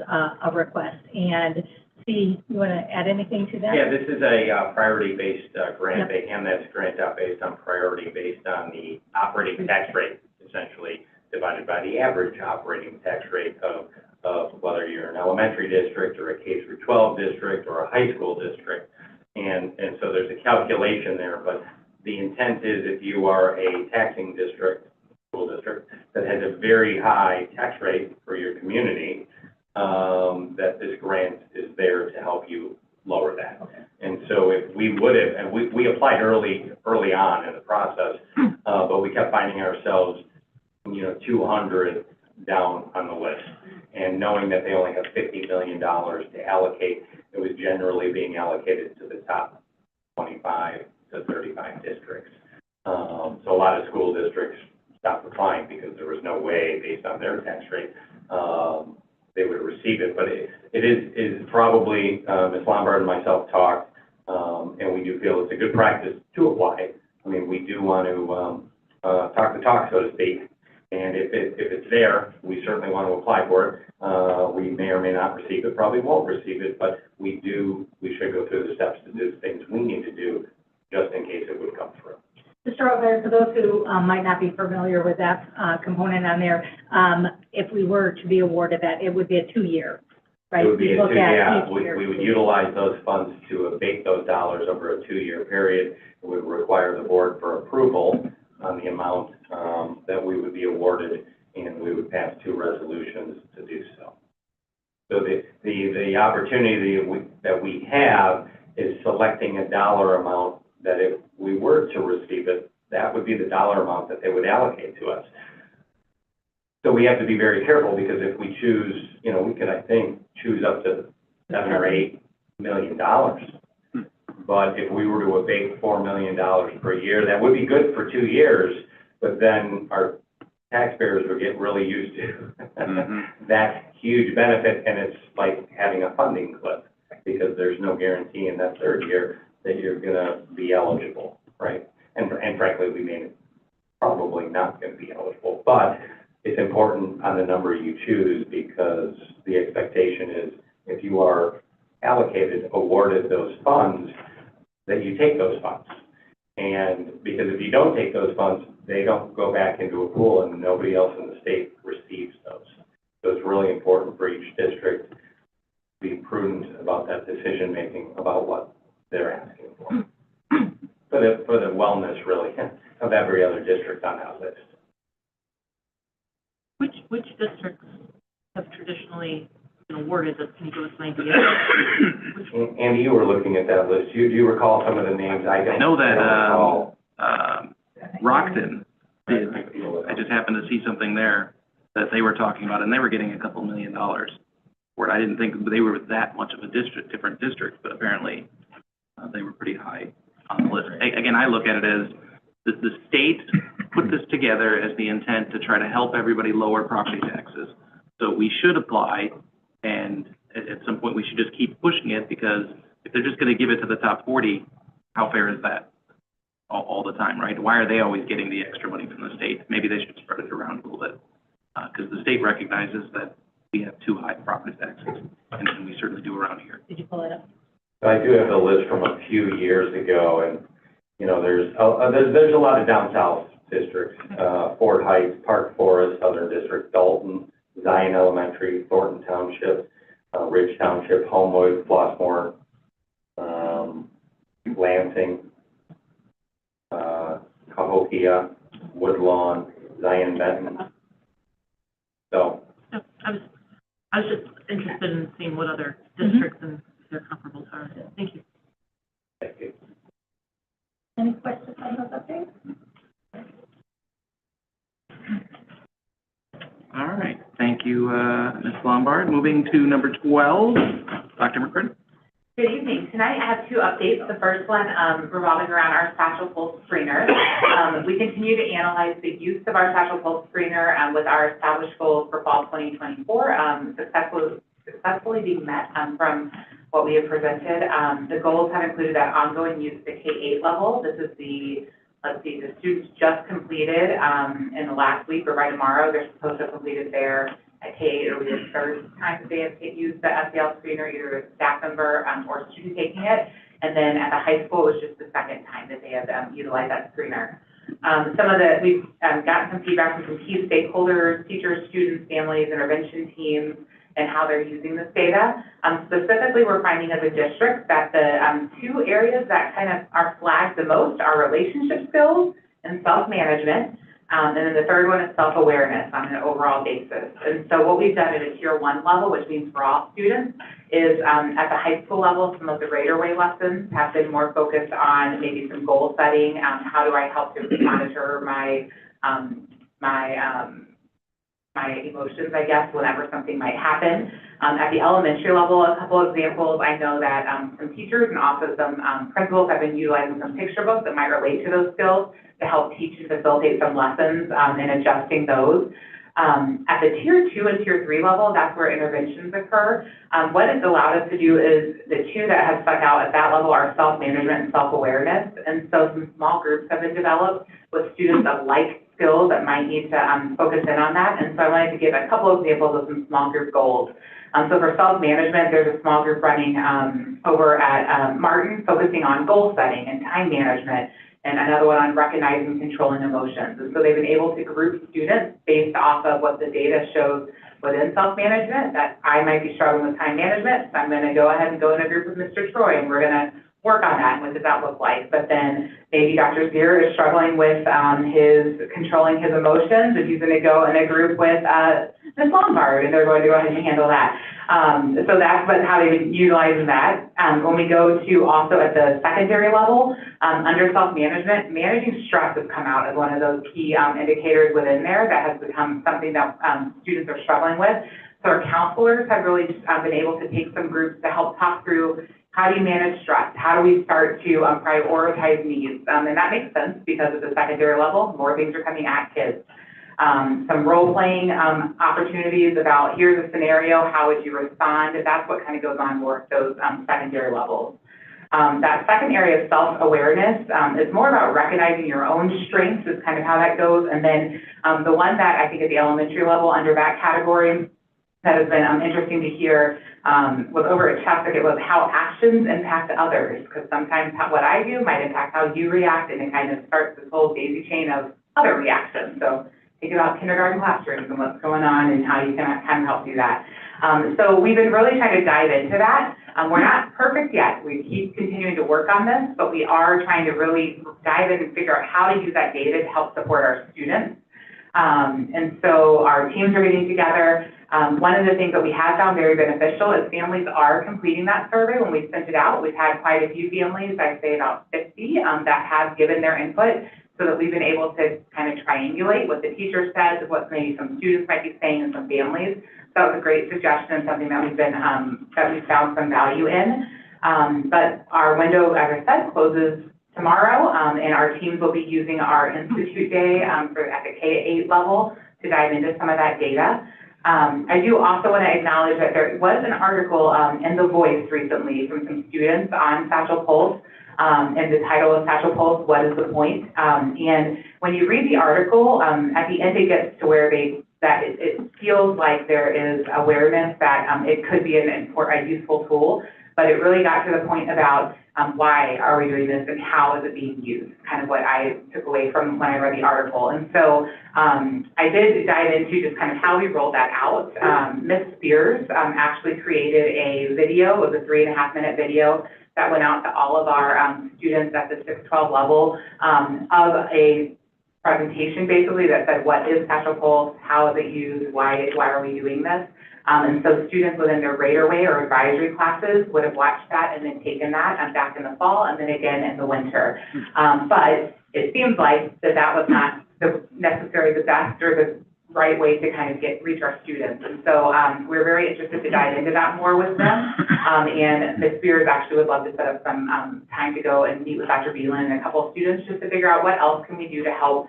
a request. And Steve, you want to add anything to that? Yeah, this is a priority-based grant. They hand that grant out based on priority, based on the operating tax rate, essentially, divided by the average operating tax rate of whether you're an elementary district or a K-12 district or a high school district. And so there's a calculation there, but the intent is if you are a taxing district, school district, that has a very high tax rate for your community, that this grant is there to help you lower that. Okay. And so if we would have, and we applied early on in the process, but we kept finding ourselves, 200 down on the list. And knowing that they only have $50 million to allocate, it was generally being allocated to the top 25 to 35 districts. So a lot of school districts stopped applying because there was no way, based on their tax rate, they would receive it. But it is probably, Ms. Lombard and myself talked, and we do feel it's a good practice to apply. I mean, we do want to talk the talk, so to speak. And if it's there, we certainly want to apply for it. We may or may not receive it, probably won't receive it, but we should go through the steps to do the things we need to do just in case it would come through. Mr. Altmeyer, for those who might not be familiar with that component on there, if we were to be awarded that, it would be a 2-year, right? It would be a 2-year, yeah. We would utilize those funds to abate those dollars over a 2-year period. It would require the board for approval on the amount that we would be awarded, and we would pass 2 resolutions to do so. So the opportunity that we have is selecting a dollar amount that if we were to receive it, that would be the dollar amount that they would allocate to us. So we have to be very careful, because if we choose, we could, I think, choose up to $7 or $8 million. But if we were to abate $4 million per year, that would be good for 2 years, but then our taxpayers would get really used to that huge benefit, and it's like having a funding cliff, because there's no guarantee in that 3rd year that you're gonna be eligible, right? And frankly, we may probably not gonna be eligible, but it's important on the number you choose, because the expectation is if you are allocated, awarded those funds, that you take those funds. And because if you don't take those funds, they don't go back into a pool and nobody else in the state receives those. So it's really important for each district to be prudent about that decision-making about what they're asking for. For the wellness, really, of every other district on that list. Which districts have traditionally been awarded this? Can you give us an idea? Andy, you were looking at that list. Do you recall some of the names? I know that, recall. Rockton did. I just happened to see something there that they were talking about, and they were getting a couple $1 million for it. I didn't think they were that much of a different district, but apparently they were pretty high on the list. Again, I look at it as the state put this together as the intent to try to help everybody lower property taxes. So we should apply, and at some point we should just keep pushing it, because if they're just going to give it to the top 40, how fair is that all the time, right? Why are they always getting the extra money from the state? Maybe they should spread it around a little bit, because the state recognizes that we have too high property taxes, and we certainly do around here. Did you pull it up? I do have the list from a few years ago, and, you know, there's a lot of down south districts, Fort Heights, Park Forest, Southern District, Dalton, Zion Elementary, Thornton Township, Ridge Township, Homewood, Flossmoor, Lansing, Cahokia, Woodlawn, Zion Benton. So. No, I was just interested in seeing what other districts and their comparables are. Thank you. Thank you. Any questions on those updates? All right, thank you, Ms. Lombard. Moving to number 12, Dr. McCrin. Good evening. Tonight I have 2 updates. The first one revolving around our Satchel Pulse screener. We continue to analyze the use of our Satchel Pulse screener with our established goals for fall 2024 successfully being met from what we have presented. The goals have included that ongoing use at the K-8 level. This is the students just completed in the last week, or by tomorrow, they're supposed to have completed their at K-8. It'll be the 3rd time that they have used the SEL screener, either a staff member or a student taking it. And then at the high school, it was just the 2nd time that they have utilized that screener. We've gotten some feedback from some key stakeholders, teachers, students, families, intervention teams, and how they're using this data. Specifically, we're finding as a district that the 2 areas that kind of are flagged the most are relationship skills and self-management. And then the 3rd one is self-awareness on an overall basis. And so what we've done at a tier 1 level, which means for all students, is at the high school level, some of the Raider Way lessons have been more focused on maybe some goal setting. How do I help to monitor my emotions, I guess, whenever something might happen. At the elementary level, a couple of examples, I know that some teachers and also some principals have been utilizing some picture books that might relate to those skills to help teach and facilitate some lessons and adjusting those. At the tier 2 and tier 3 level, that's where interventions occur. What it's allowed us to do is the 2 that have stuck out at that level are self-management and self-awareness. And so some small groups have been developed with students of like skills that might need to focus in on that. And so I wanted to give a couple of examples of some small group goals. So for self-management, there's a small group running over at Martin, focusing on goal setting and time management, and another one on recognizing and controlling emotions. And so they've been able to group students based off of what the data shows within self-management, that I might be struggling with time management, so I'm going to go ahead and go in a group with Mr. Troy, and we're going to work on that, and what does that look like? But then maybe Dr. Zier is struggling with controlling his emotions, and he's going to go in a group with Ms. Lombard, and they're going to go ahead and handle that. So that's how they've been utilizing that. When we go to also at the secondary level, under self-management, managing stress has come out as one of those key indicators within there that has become something that students are struggling with. So our counselors have really been able to take some groups to help talk through how do you manage stress? how do we start to prioritize needs? And that makes sense because at the secondary level, more things are coming at kids. Some role-playing opportunities about here's a scenario, how would you respond? That's what kind of goes on more at those secondary levels. That second area of self-awareness is more about recognizing your own strengths is kind of how that goes. And then the one that I think at the elementary level under that category that has been interesting to hear was over at Cheswick, it was how actions impact others, because sometimes what I do might impact how you react, and it kind of starts this whole daisy chain of other reactions. So think about kindergarten classrooms and what's going on and how you can kind of help do that. So we've been really trying to dive into that. We're not perfect yet. We keep continuing to work on this, but we are trying to really dive in and figure out how to use that data to help support our students. And so our teams are getting together. One of the things that we have found very beneficial is families are completing that survey. When we sent it out, we've had quite a few families, I'd say about 50, that have given their input, so that we've been able to kind of triangulate what the teacher says, what maybe some students might be saying, and some families. So that was a great suggestion, something that we've been, that we found some value in. But our window, as I said, closes tomorrow, and our teams will be using our Institute Day at the K-8 level to dive into some of that data. I do also want to acknowledge that there was an article in The Voice recently from some students on Satchel Pulse, and the title of Satchel Pulse, What is the Point? And when you read the article, at the end it gets to where it feels like there is awareness that it could be a useful tool, but it really got to the point about why are we doing this and how is it being used, kind of what I took away from when I read the article. And so I did dive into just kind of how we rolled that out. Ms. Spears actually created a video, it was a 3.5-minute video that went out to all of our students at the 6-12 level of a presentation basically that said, what is Satchel Pulse, how is it used, why are we doing this? And so students within their Raider Way or advisory classes would have watched that and then taken that back in the fall and then again in the winter. But it seems like that was not necessarily the best or the right way to kind of reach our students. And so we're very interested to dive into that more with them. And Ms. Spears actually would love to set up some time to go and meet with Dr. Beelan and a couple of students just to figure out what else can we do to help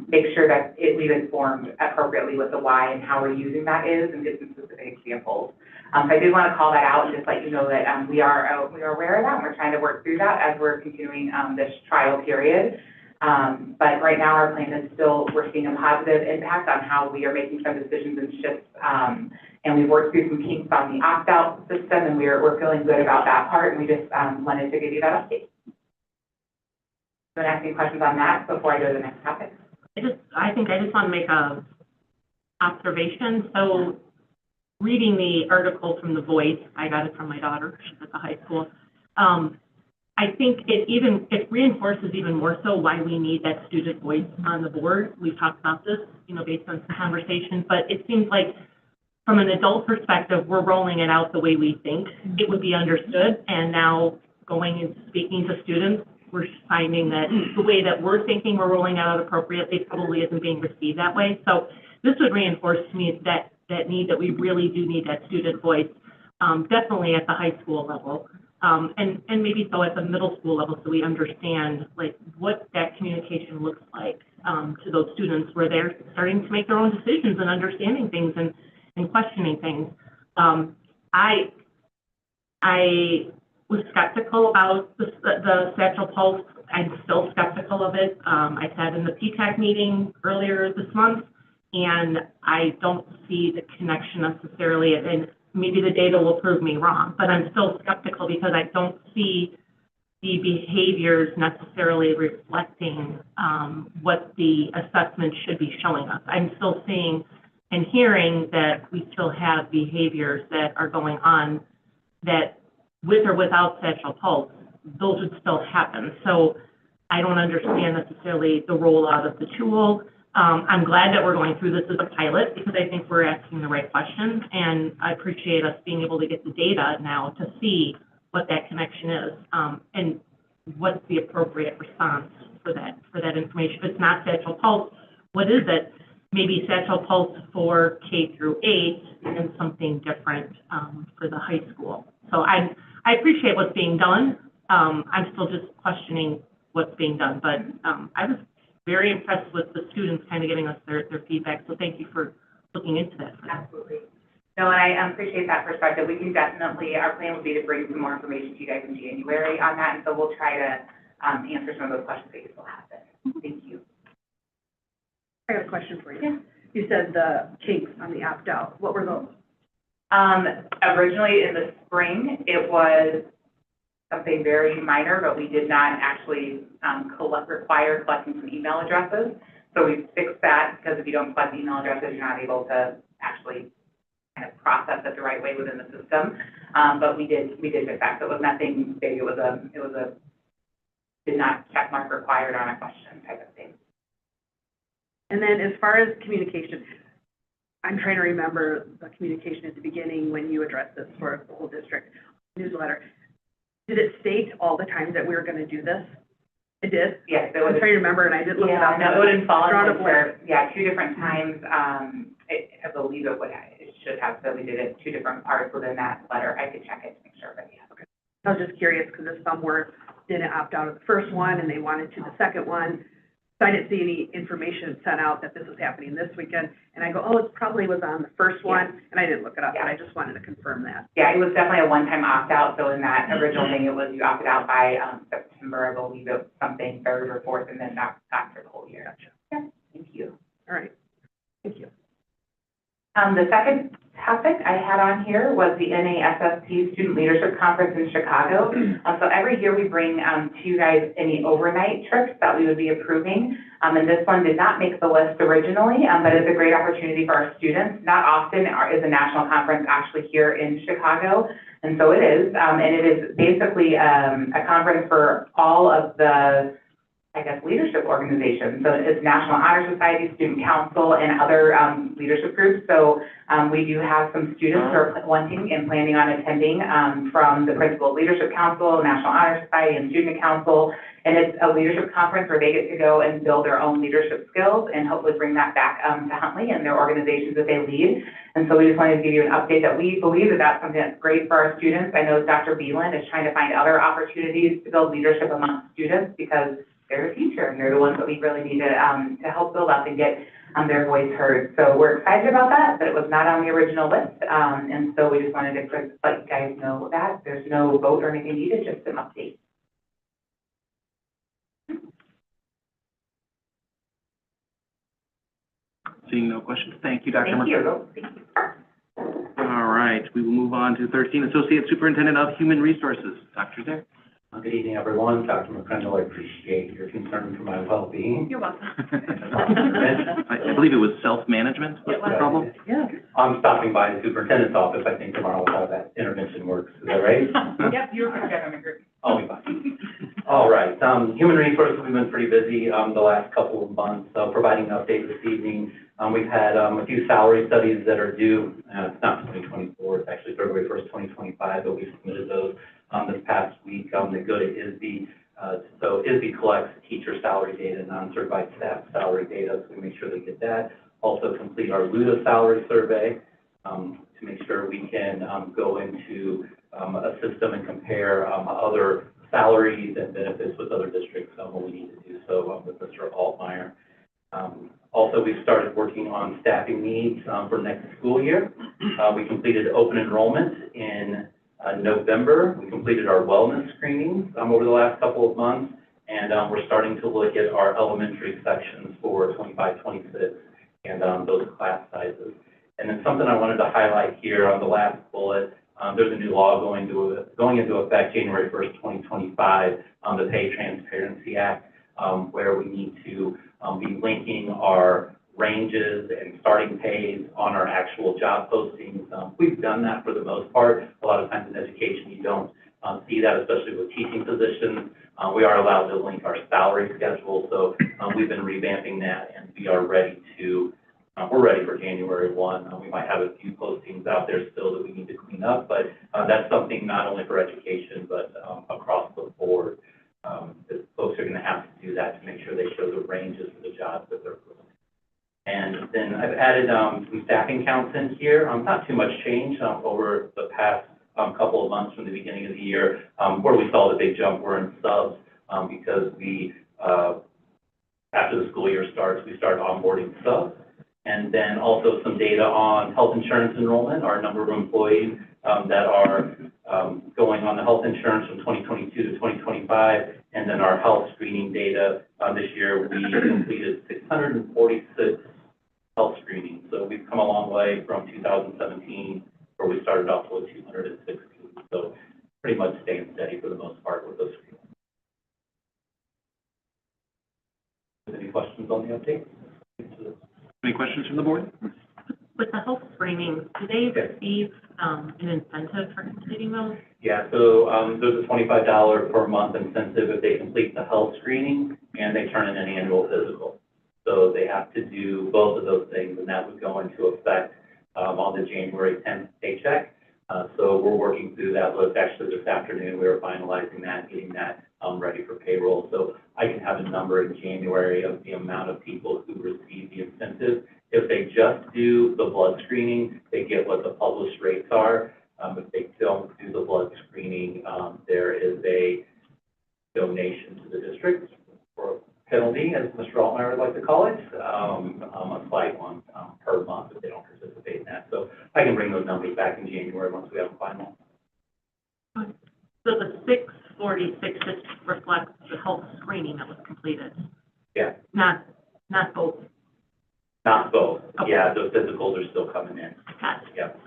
make sure that we've informed appropriately what the why and how we're using that is and give some specific examples. So I did want to call that out and just let you know that we are aware of that and we're trying to work through that as we're continuing this trial period. But right now our plan is still, we're seeing a positive impact on how we are making some decisions and shifts. And we've worked through some kinks on the opt-out system and we're feeling good about that part, and we just wanted to give you that update. Do you want to ask any questions on that before I go to the next topic? I think I just want to make a observation. So reading the article from The Voice, I got it from my daughter, she's at the high school. I think it reinforces even more so why we need that student voice on the board. We've talked about this, based on some conversation, but it seems like from an adult perspective, we're rolling it out the way we think it would be understood. And now going and speaking to students, we're finding that the way that we're thinking we're rolling it out appropriately probably isn't being received that way. So this would reinforce to me that need that we really do need that student voice, definitely at the high school level. And maybe so at the middle school level, so we understand like what that communication looks like to those students where they're starting to make their own decisions and understanding things and questioning things. I was skeptical about the Satchel Pulse. I'm still skeptical of it. I sat in the PTAC meeting earlier this month, and I don't see the connection necessarily, and maybe the data will prove me wrong, but I'm still skeptical because I don't see the behaviors necessarily reflecting what the assessment should be showing us. I'm still seeing and hearing that we still have behaviors that are going on that with or without Satchel Pulse, those would still happen. So I don't understand necessarily the rollout of the tool. I'm glad that we're going through this as a pilot because I think we're asking the right questions, and I appreciate us being able to get the data now to see what that connection is and what's the appropriate response for that information. If it's not Satchel Pulse, what is it? Maybe Satchel Pulse for K through 8 and something different for the high school. So I appreciate what's being done, I'm still just questioning what's being done. But, I was very impressed with the students kind of giving us their feedback, so thank you for looking into that. Absolutely. No, and I appreciate that perspective. We can definitely, our plan would be to bring some more information to you guys in January on that, and so we'll try to, answer some of those questions that you still have then. Thank you. I got a question for you. Yeah. You said the kinks on the opt-out. What were those? Originally in the spring, it was something very minor, but we did not actually, require collecting some email addresses. So we fixed that, because if you don't collect email addresses, you're not able to actually kind of process it the right way within the system. But we did fix that. So it was nothing big. It was a did not check mark required on a question type of thing. And then as far as communication, I'm trying to remember the communication at the beginning when you addressed this for the whole district newsletter. Did it state all the times that we were going to do this? It did? Yes, it I was was. trying to remember, and I didn't look it up. Yeah, no, it wouldn't fall Drawn into a blank. yeah, 2 different times. I believe it should have, so we did it 2 different parts within that letter. I could check it to make sure, but yeah. Okay. I was just curious because if some didn't opt out of the first one and they wanted to the second one. So I didn't see any information sent out that this was happening this weekend. And I go, oh, it probably was on the first one, and I didn't look it up, but I just wanted to confirm that. Yeah, it was definitely a one-time opt-out, so in that original thing, it was you opted out by, September, I believe it was something 3rd or 4th, and then not for the whole year. Gotcha. Yeah, thank you. All right. Thank you. The second topic I had on here was the NASSP Student Leadership Conference in Chicago. So every year we bring to you guys any overnight trips that we would be approving. And this one did not make the list originally, but it's a great opportunity for our students. Not often is a national conference actually here in Chicago, and so it is. And it is basically a conference for all of the leadership organizations. So it's National Honor Society, Student Council, and other leadership groups. So we do have some students who are wanting and planning on attending from the Principal Leadership Council, National Honor Society, and Student Council. And it's a leadership conference where they get to go and build their own leadership skills and hopefully bring that back to Huntley and their organizations that they lead. And so we just wanted to give you an update that we believe that that's something that's great for our students. I know Dr. Beeland is trying to find other opportunities to build leadership among students because they're the future, and they're the ones that we really need to help build up and get their voice heard. So we're excited about that, but it was not on the original list, and so we just wanted to let you guys know that. There's no vote or anything needed, just an update. Seeing no questions, thank you, Dr. Thank Marquez. you. Thank you. All right, we will move on to 13, Associate Superintendent of Human Resources, Dr. Zare. Good evening, everyone. Dr. McCrindle, I appreciate your concern for my well-being. You're welcome. I believe it was self-management was the problem? Yeah. I'm stopping by the superintendent's office. I think tomorrow we'll have that intervention works. Is that right? Yep, you're a group. I'll be fine. All right. Human resources, we've been pretty busy the last couple of months, providing an update this evening. We've had a few salary studies that are due. It's not 2024, it's actually February 1st, 2025, but we submitted those this past week. They go to ISB. So ISB collects teacher salary data, non-certified staff salary data, so we make sure they get that. Also complete our LUDA salary survey to make sure we can go into a system and compare other salaries and benefits with other districts when we need to do so with Mr. Altmaier. Also, we've started working on staffing needs for next school year. We completed open enrollment in November. We completed our wellness screenings over the last couple of months, and we're starting to look at our elementary sections for 25, 26, and those class sizes. And then something I wanted to highlight here on the last bullet, there's a new law going into effect January 1st, 2025, the Pay Transparency Act, where we need to be linking our ranges and starting pays on our actual job postings. We've done that for the most part. A lot of times in education, you don't see that, especially with teaching positions. We are allowed to link our salary schedule, so we've been revamping that, and we are ready to, we're ready for January 1. We might have a few postings out there still that we need to clean up, but that's something not only for education, but across the board. That folks are going to have to do that to make sure they show the ranges of the jobs that they're posting. And then I've added some staffing counts in here. Not too much change over the past couple of months from the beginning of the year. Where we saw the big jump were in subs, because we, after the school year starts, we start onboarding subs. And then also some data on health insurance enrollment, our number of employees that are going on the health insurance from 2022 to 2025, and then our health screening data. This year, we completed 646 health screenings. So we've come a long way from 2017, where we started off with 260. So pretty much staying steady for the most part with those screenings. Any questions on the update? Any questions from the board? With the health screenings, do they receive an incentive for completing those? Yeah, so there's a $25 per month incentive if they complete the health screening and they turn in an annual physical. So they have to do both of those things, and that would go into effect on the January 10th paycheck. So we're working through that list. Actually, this afternoon, we were finalizing that, getting that ready for payroll. So I can have a number in January of the amount of people who receive the incentive. If they just do the blood screening, they get what the published rates are. If they don't do the blood screening, there is a donation to the district, or penalty, as Mr. Altmeyer would like to call it, a slight one per month if they don't participate in that. So I can bring those numbers back in January once we have them final. So the 646 just reflects the health screening that was completed, Yeah, not both. not both. Okay. Yeah, those physicals are still coming in. Got it. Yep.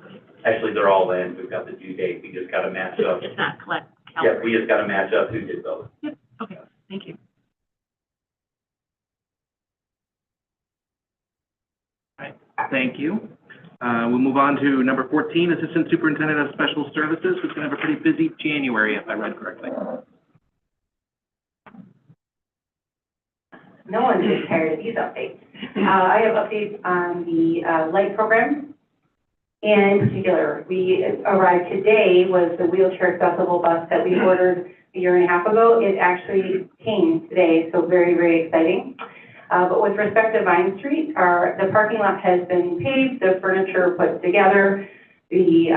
Actually, they're all in. We've got the due date. We just got to match up. It's not collect. Yeah, we just got to match up who did both. Yep. Okay. Thank you. Thank you. We'll move on to number 14, Assistant Superintendent of Special Services, who's going to have a pretty busy January, if I read correctly. No one gets tired of these updates. I have updates on the light program. In particular, we arrived today was the wheelchair accessible bus that we ordered a year and a half ago. It actually came today, so very, very exciting. But with respect to Vine Street, the parking lot has been paved, the furniture put together, the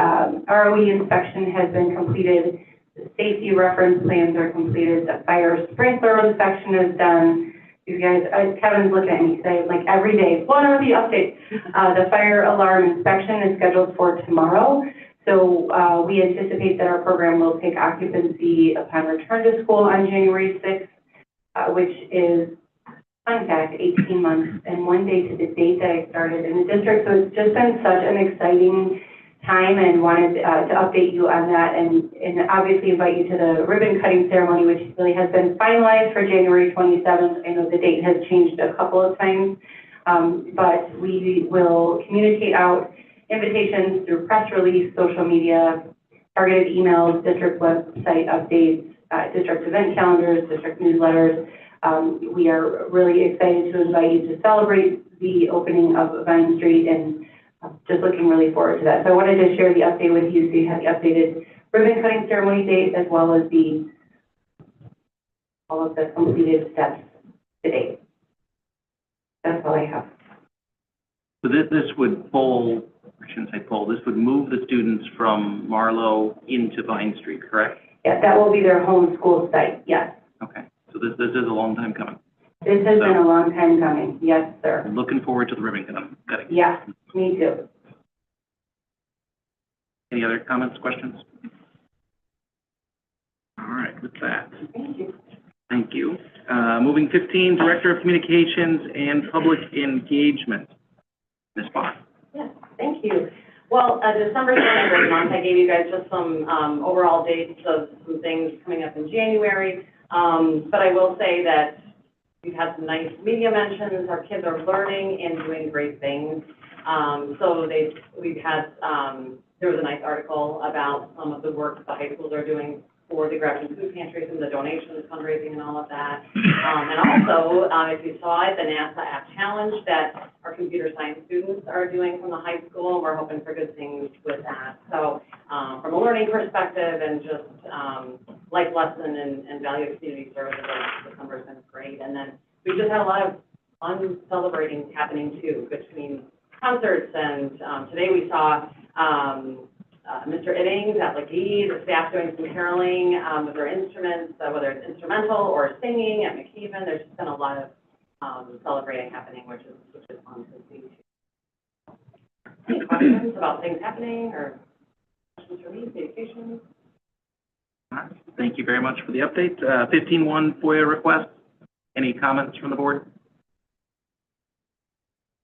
ROE inspection has been completed, the safety reference plans are completed, the fire sprinkler inspection is done. You guys, Kevin's looking at me today, like every day, what are the updates? The fire alarm inspection is scheduled for tomorrow. So we anticipate that our program will take occupancy upon return to school on January 6th, which is, fun fact, 18 months and 1 day to the date that I started in the district. So it's just been such an exciting time, and wanted to update you on that, and obviously invite you to the ribbon cutting ceremony, which really has been finalized for January 27th. I know the date has changed a couple of times, but we will communicate out invitations through press release, social media, targeted emails, district website updates, district event calendars, district newsletters. We are really excited to invite you to celebrate the opening of Vine Street, and just looking really forward to that. So I wanted to share the update with you, so you have the updated ribbon cutting ceremony date, as well as all of the completed steps to date. That's all I have. So this would pull, I shouldn't say pull, this would move the students from Marlowe into Vine Street, correct? Yeah, that will be their home school site, yes. Okay, so this is a long time coming. This has been a long time coming, yes, sir. I'm looking forward to the ribbon cutting. Yeah, me too. Any other comments, questions? All right, with that. Thank you. Thank you. Moving 15, Director of Communications and Public Engagement. Ms. Bach. Yes, thank you. Well, December is a great month. I gave you guys just some overall dates of some things coming up in January. But I will say that we've had some nice media mentions. Our kids are learning and doing great things. There was a nice article about some of the work the high schools are doing for the Grafton Food Pantries and the donations, fundraising, and all of that. And also, if you saw it, the NASA App Challenge that our computer science students are doing from the high school, we're hoping for good things with that. So from a learning perspective and just life lesson and value of community service, December's been great. And then we just had a lot of fun celebrating happening too, between concerts, and today we saw Mr. Iddings at LeGee, the staff doing some caroling, with their instruments, whether it's instrumental or singing at McKeven. There's just been a lot of, celebrating happening, which is fun to see. Any questions about things happening or questions for me, communications? All right. Thank you very much for the update. 15-1 FOIA request. Any comments from the board?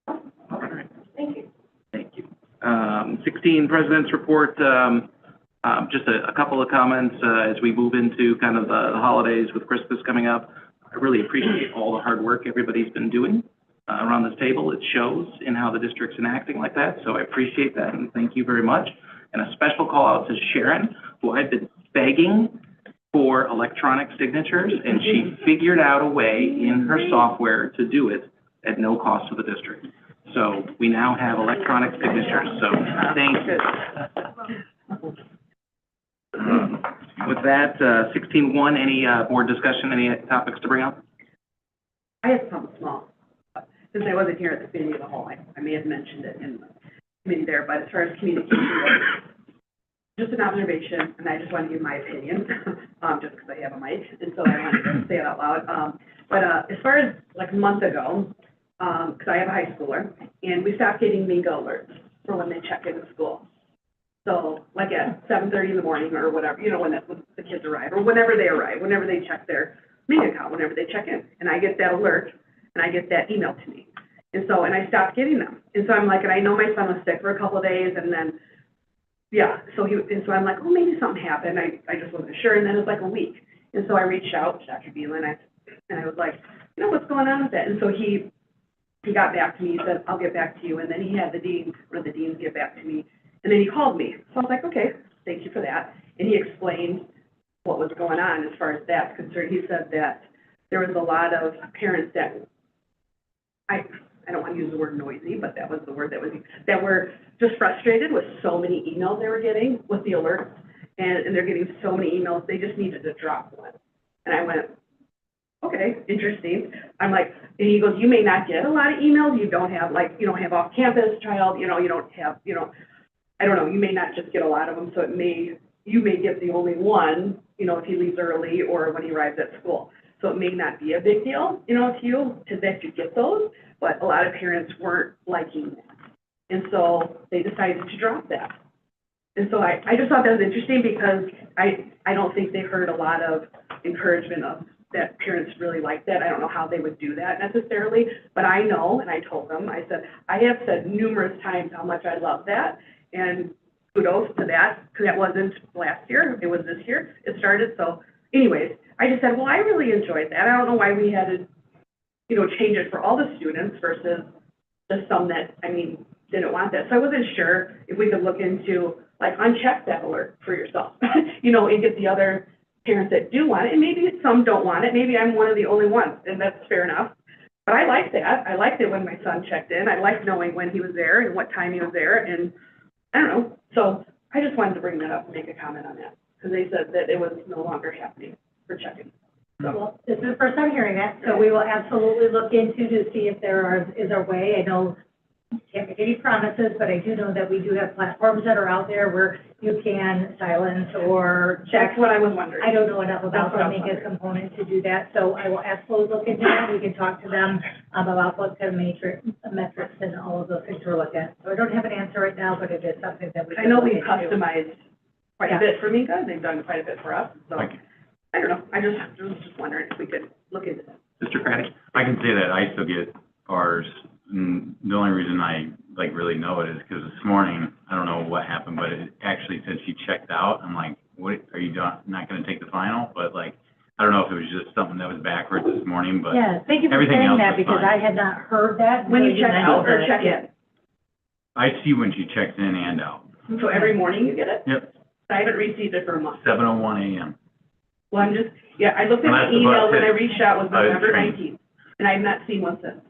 All right. Thank you. Thank you. 16, President's Report. Just a couple of comments as we move into kind of the holidays with Christmas coming up. I really appreciate all the hard work everybody's been doing around this table. It shows in how the district's enacting like that, so I appreciate that, and thank you very much. And a special call out to Sharon, who I've been begging for electronic signatures, and she figured out a way in her software to do it at no cost to the district. So we now have electronic signatures, so thank you. With that, 16-1, any board discussion, any topics to bring up? I have something small. Since I wasn't here at the committee of the whole, I may have mentioned it in the committee there, but as far as communication goes, just an observation, and I just want to give my opinion, just because I have a mic, and so I wanted to say it out loud. But as far as like a month ago, because I have a high schooler, and we stopped getting Mingo alerts for when they check into school. So like at 7:30 in the morning or whatever, you know, when the kids arrive, or whenever they arrive, whenever they check their Mingo account, whenever they check in, and I get that alert, and I get that email to me. And I stopped getting them. And so I'm like, and I know my son was sick for a couple of days, and then, yeah, so I'm like, oh, maybe something happened. I just wasn't sure, and then it was like a week. And so I reached out to Dr. Beelan, and I was like, you know, what's going on with that? And so he got back to me, he said, I'll get back to you. And then he had one of the deans get back to me, and then he called me. So I was like, okay, thank you for that. And he explained what was going on as far as that's concerned. He said that there was a lot of parents that, I don't want to use the word noisy, but that was the word that were just frustrated with so many emails they were getting with the alerts, and they're getting so many emails, they just needed to drop one. And I went, okay, interesting. I'm like, and he goes, you may not get a lot of emails, you don't have off-campus child, you don't have, I don't know, you may not just get a lot of them, so you may get the only one, if he leaves early or when he arrives at school. So it may not be a big deal, to you, that you get those, but a lot of parents weren't liking that. And so they decided to drop that. And so I just thought that was interesting because I don't think they heard a lot of encouragement of that parents really like that. I don't know how they would do that necessarily, but I know, and I told them, I have said numerous times how much I love that, and kudos to that, because that wasn't last year, it was this year, it started. So anyways, I just said, well, I really enjoyed that. I don't know why we had to, change it for all the students versus just some that, didn't want that. So I wasn't sure if we could look into, uncheck that alert for yourself, and get the other parents that do want it. And maybe some don't want it. Maybe I'm one of the only ones, and that's fair enough. But I like that. I liked it when my son checked in. I liked knowing when he was there and what time he was there. And I don't know. So I just wanted to bring that up and make a comment on that, because they said that it was no longer happening for checking. So. Well, this is the first time hearing that, so we will absolutely look into to see if is a way. I know you can't make any promises, but I do know that we do have platforms that are out there where you can silence or check. That's what I was wondering. I don't know enough about the Mingo component to do that, so I will absolutely look into that. We can talk to them about what kind of metrics and all of those things we're looking at. So I don't have an answer right now, but it is something that we can I know look we've into. customized quite a bit for Mingo. They've done quite a bit for us, so. I don't know, I was just wondering if we could look into that. Mr. Craddock? I can say that I still get ours, and the only reason I really know it is because this morning, I don't know what happened, but it actually said she checked out. I'm like, what, are you not going to take the final? But I don't know if it was just something that was backwards this morning, but yeah, thank you for everything saying else that, was because fine. I had not heard that. When you check out or check in? I see when she checks in and out. So every morning you get it? Yep, I haven't received it for a month. 7:01 a.m. Well, I looked at Unless the the email bus when I hit- reached out was November trained. 19th, and I've not seen one since.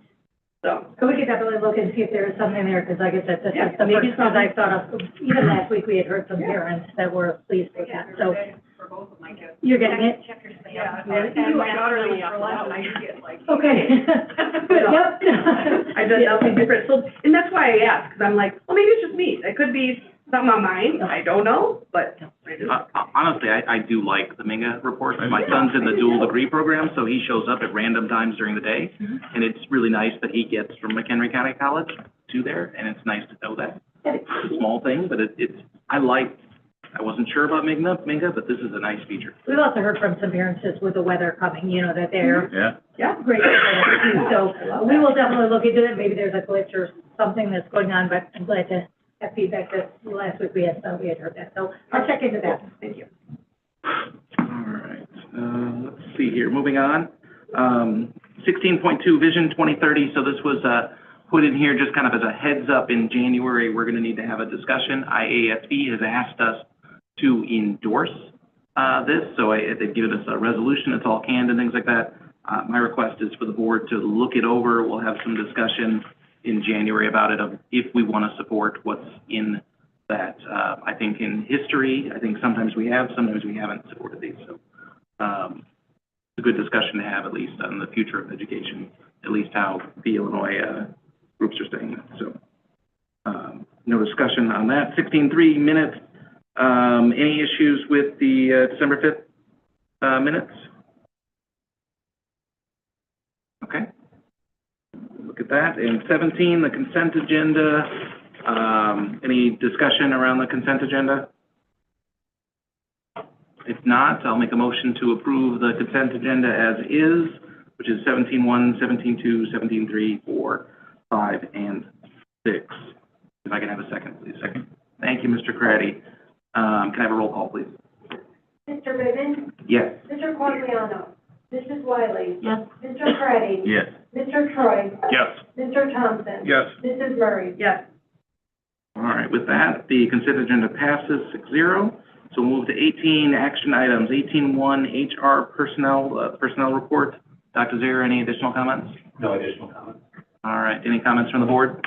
So we could definitely look and see if there is something there, because like I said, this Yeah, is the maybe first time something. I thought of, even last week, we had heard from parents that were pleased with that, so. For both of my kids. You're getting it? Yeah, Yeah. and my daughter leaves for lunch, and I get Okay. Good, yep. I've done nothing different. So, and that's why I asked, because I'm like, well, maybe it's just me. It could be some on mine, I don't know, but I do. Honestly, I do like the Minga reports. My son's in the dual degree program, so he shows up at random times during the day. And it's really nice that he gets from McHenry County College to there, and it's nice to know that. It's a small thing, but I wasn't sure about Minga, but this is a nice feature. We've also heard from some parents just with the weather coming, you know, that they're Yeah. great. So we will definitely look into it. Maybe there's a glitch or something that's going on, but I'm glad to have feedback that last week we had heard that. So I'll check into that. Thank you. All right, let's see here, moving on. 16.2 Vision 2030, so this was, put in here just kind of as a heads up. In January, we're gonna need to have a discussion. IASB has asked us to endorse, this, so they've given us a resolution, it's all canned and things like that. My request is for the board to look it over. We'll have some discussion in January about it, of if we want to support what's in that. I think in history, I think sometimes we have, sometimes we haven't supported these, so, it's a good discussion to have, at least on the future of education, at least how the Illinois, groups are saying that, so. No discussion on that. 16.3 minutes. Any issues with the, December 5th, minutes? Okay. Look at that. And 17, the consent agenda. Any discussion around the consent agenda? If not, I'll make a motion to approve the consent agenda as is, which is 17.1, 17.2, 17.3, 4, 5, and 6. If I can have a second, please. Second. Thank you, Mr. Craddy. Can I have a roll call, please? Mr. Bivin? Yes. Mr. Quagliano? Mrs. Wiley? Yes. Mr. Craddy? Yes. Mr. Troy? Yes. Mr. Thompson? Yes. Mrs. Murray? Yes. All right, with that, the consent agenda passes 6-0. So we'll move to 18, action items. 18.1, HR personnel report. Dr. Zare, any additional comments? No additional comments. All right, any comments from the board?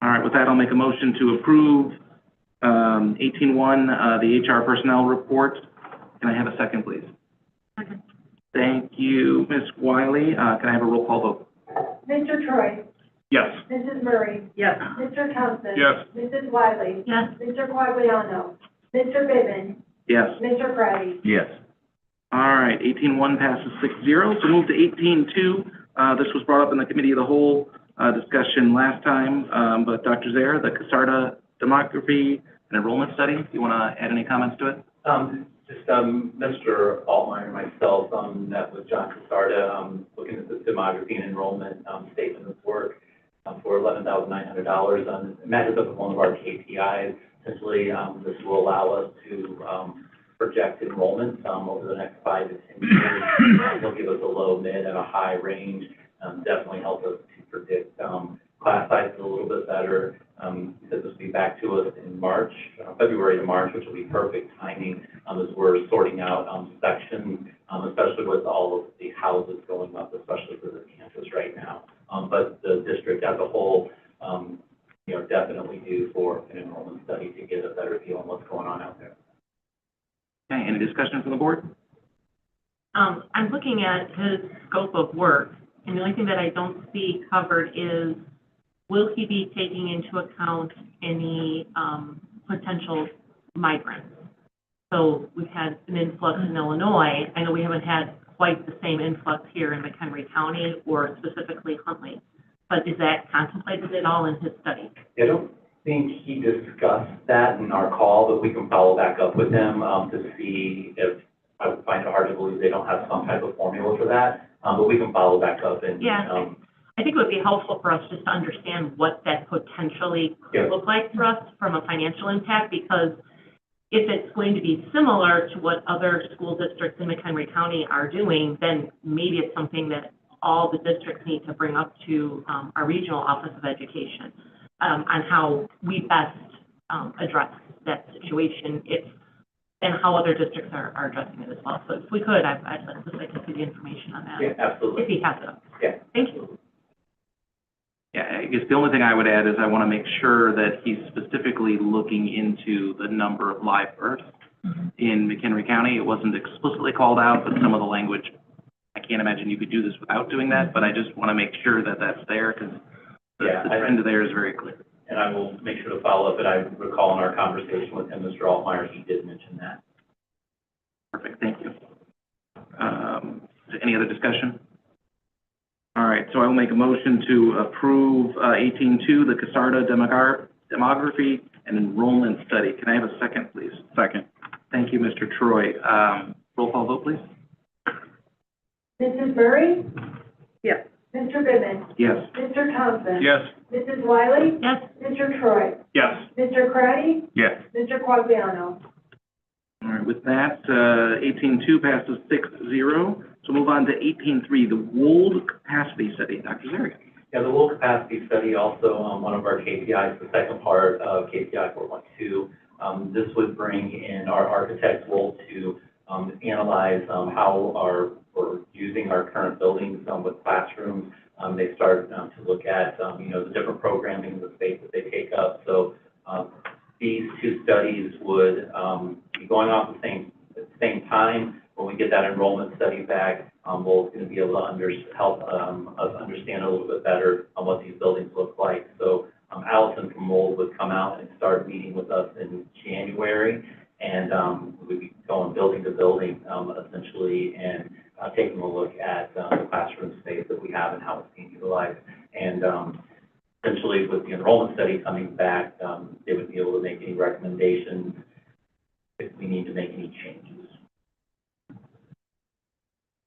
All right, with that, I'll make a motion to approve 18.1, the HR personnel report. Can I have a second, please? Second. Thank you, Ms. Wiley. Can I have a roll call vote? Mr. Troy? Yes. Mrs. Murray? Yes. Mr. Thompson? Yes. Mrs. Wiley? Yes. Mr. Quagliano? Mr. Bivin? Yes. Mr. Craddy? Yes. All right, 18.1 passes 6-0. So move to 18.2. This was brought up in the committee of the whole discussion last time, but Dr. Zare, the CASARDA demography and enrollment study, do you want to add any comments to it? Mr. Altmeyer and myself, met with John Casarda, looking at the demography and enrollment, statement of work, for $11,900. It matches up with one of our KPIs. Essentially, this will allow us to, project enrollment, over the next 5 to 10 years. It'll give us a low, mid, and a high range, definitely help us to predict, class sizes a little bit better. This will be back to us in March, February to March, which will be perfect timing, as we're sorting out, sections, especially with all of the houses going up, especially for the campus right now. But the district as a whole, definitely due for an enrollment study to get a better feel on what's going on out there. Okay, any discussion from the board? I'm looking at his scope of work, and the only thing that I don't see covered is, will he be taking into account any potential migrants? So we've had an influx in Illinois. I know we haven't had quite the same influx here in McHenry County or specifically Huntley, but is that contemplated at all in his study? I don't think he discussed that in our call, but we can follow back up with him to see if, I would find it hard to believe they don't have some type of formula for that, but we can follow back up and. Yeah. I think it would be helpful for us just to understand what that potentially could look like for us from a financial impact, because if it's going to be similar to what other school districts in McHenry County are doing, then maybe it's something that all the districts need to bring up to our regional office of education on how we best address that situation, and how other districts are addressing it as well. So if we could, I'd just like to see the information on that. Yeah, absolutely. If he has it. Yeah. Thank you. Yeah, I guess the only thing I would add is I want to make sure that he's specifically looking into the number of live births in McHenry County. It wasn't explicitly called out, but some of the language, I can't imagine you could do this without doing that, but I just want to make sure that that's there, because the trend there is very clear. And I will make sure to follow up, but I recall in our conversation with him, Mr. Altmeyer, he did mention that. Perfect, thank you. Any other discussion? All right, so I will make a motion to approve 18.2, the CASARDA demography and enrollment study. Can I have a second, please? Second. Thank you, Mr. Troy. Roll call vote, please. Mrs. Murray? Yes. Mr. Bivin? Yes. Mr. Thompson? Yes. Mrs. Wiley? Yes. Mr. Troy? Yes. Mr. Craddy? Yes. Mr. Quagliano? All right, with that, 18.2 passes 6-0. So move on to 18.3, the Wold Capacity Study. Dr. Zaria. Yeah, the World Capacity Study, also one of our KPIs, the second part of KPI 4.2. This would bring in our architect role to analyze how we're using our current buildings with classrooms. They start to look at, the different programming in the space that they take up. So these two studies would be going off at the same time. When we get that enrollment study back, we're going to be able to help us understand a little bit better on what these buildings look like. So Allison from Mold would come out and start meeting with us in January, and we'd be going building to building, essentially, and taking a look at the classroom space that we have and how it's being utilized. And essentially, with the enrollment study coming back, they would be able to make any recommendations if we need to make any changes.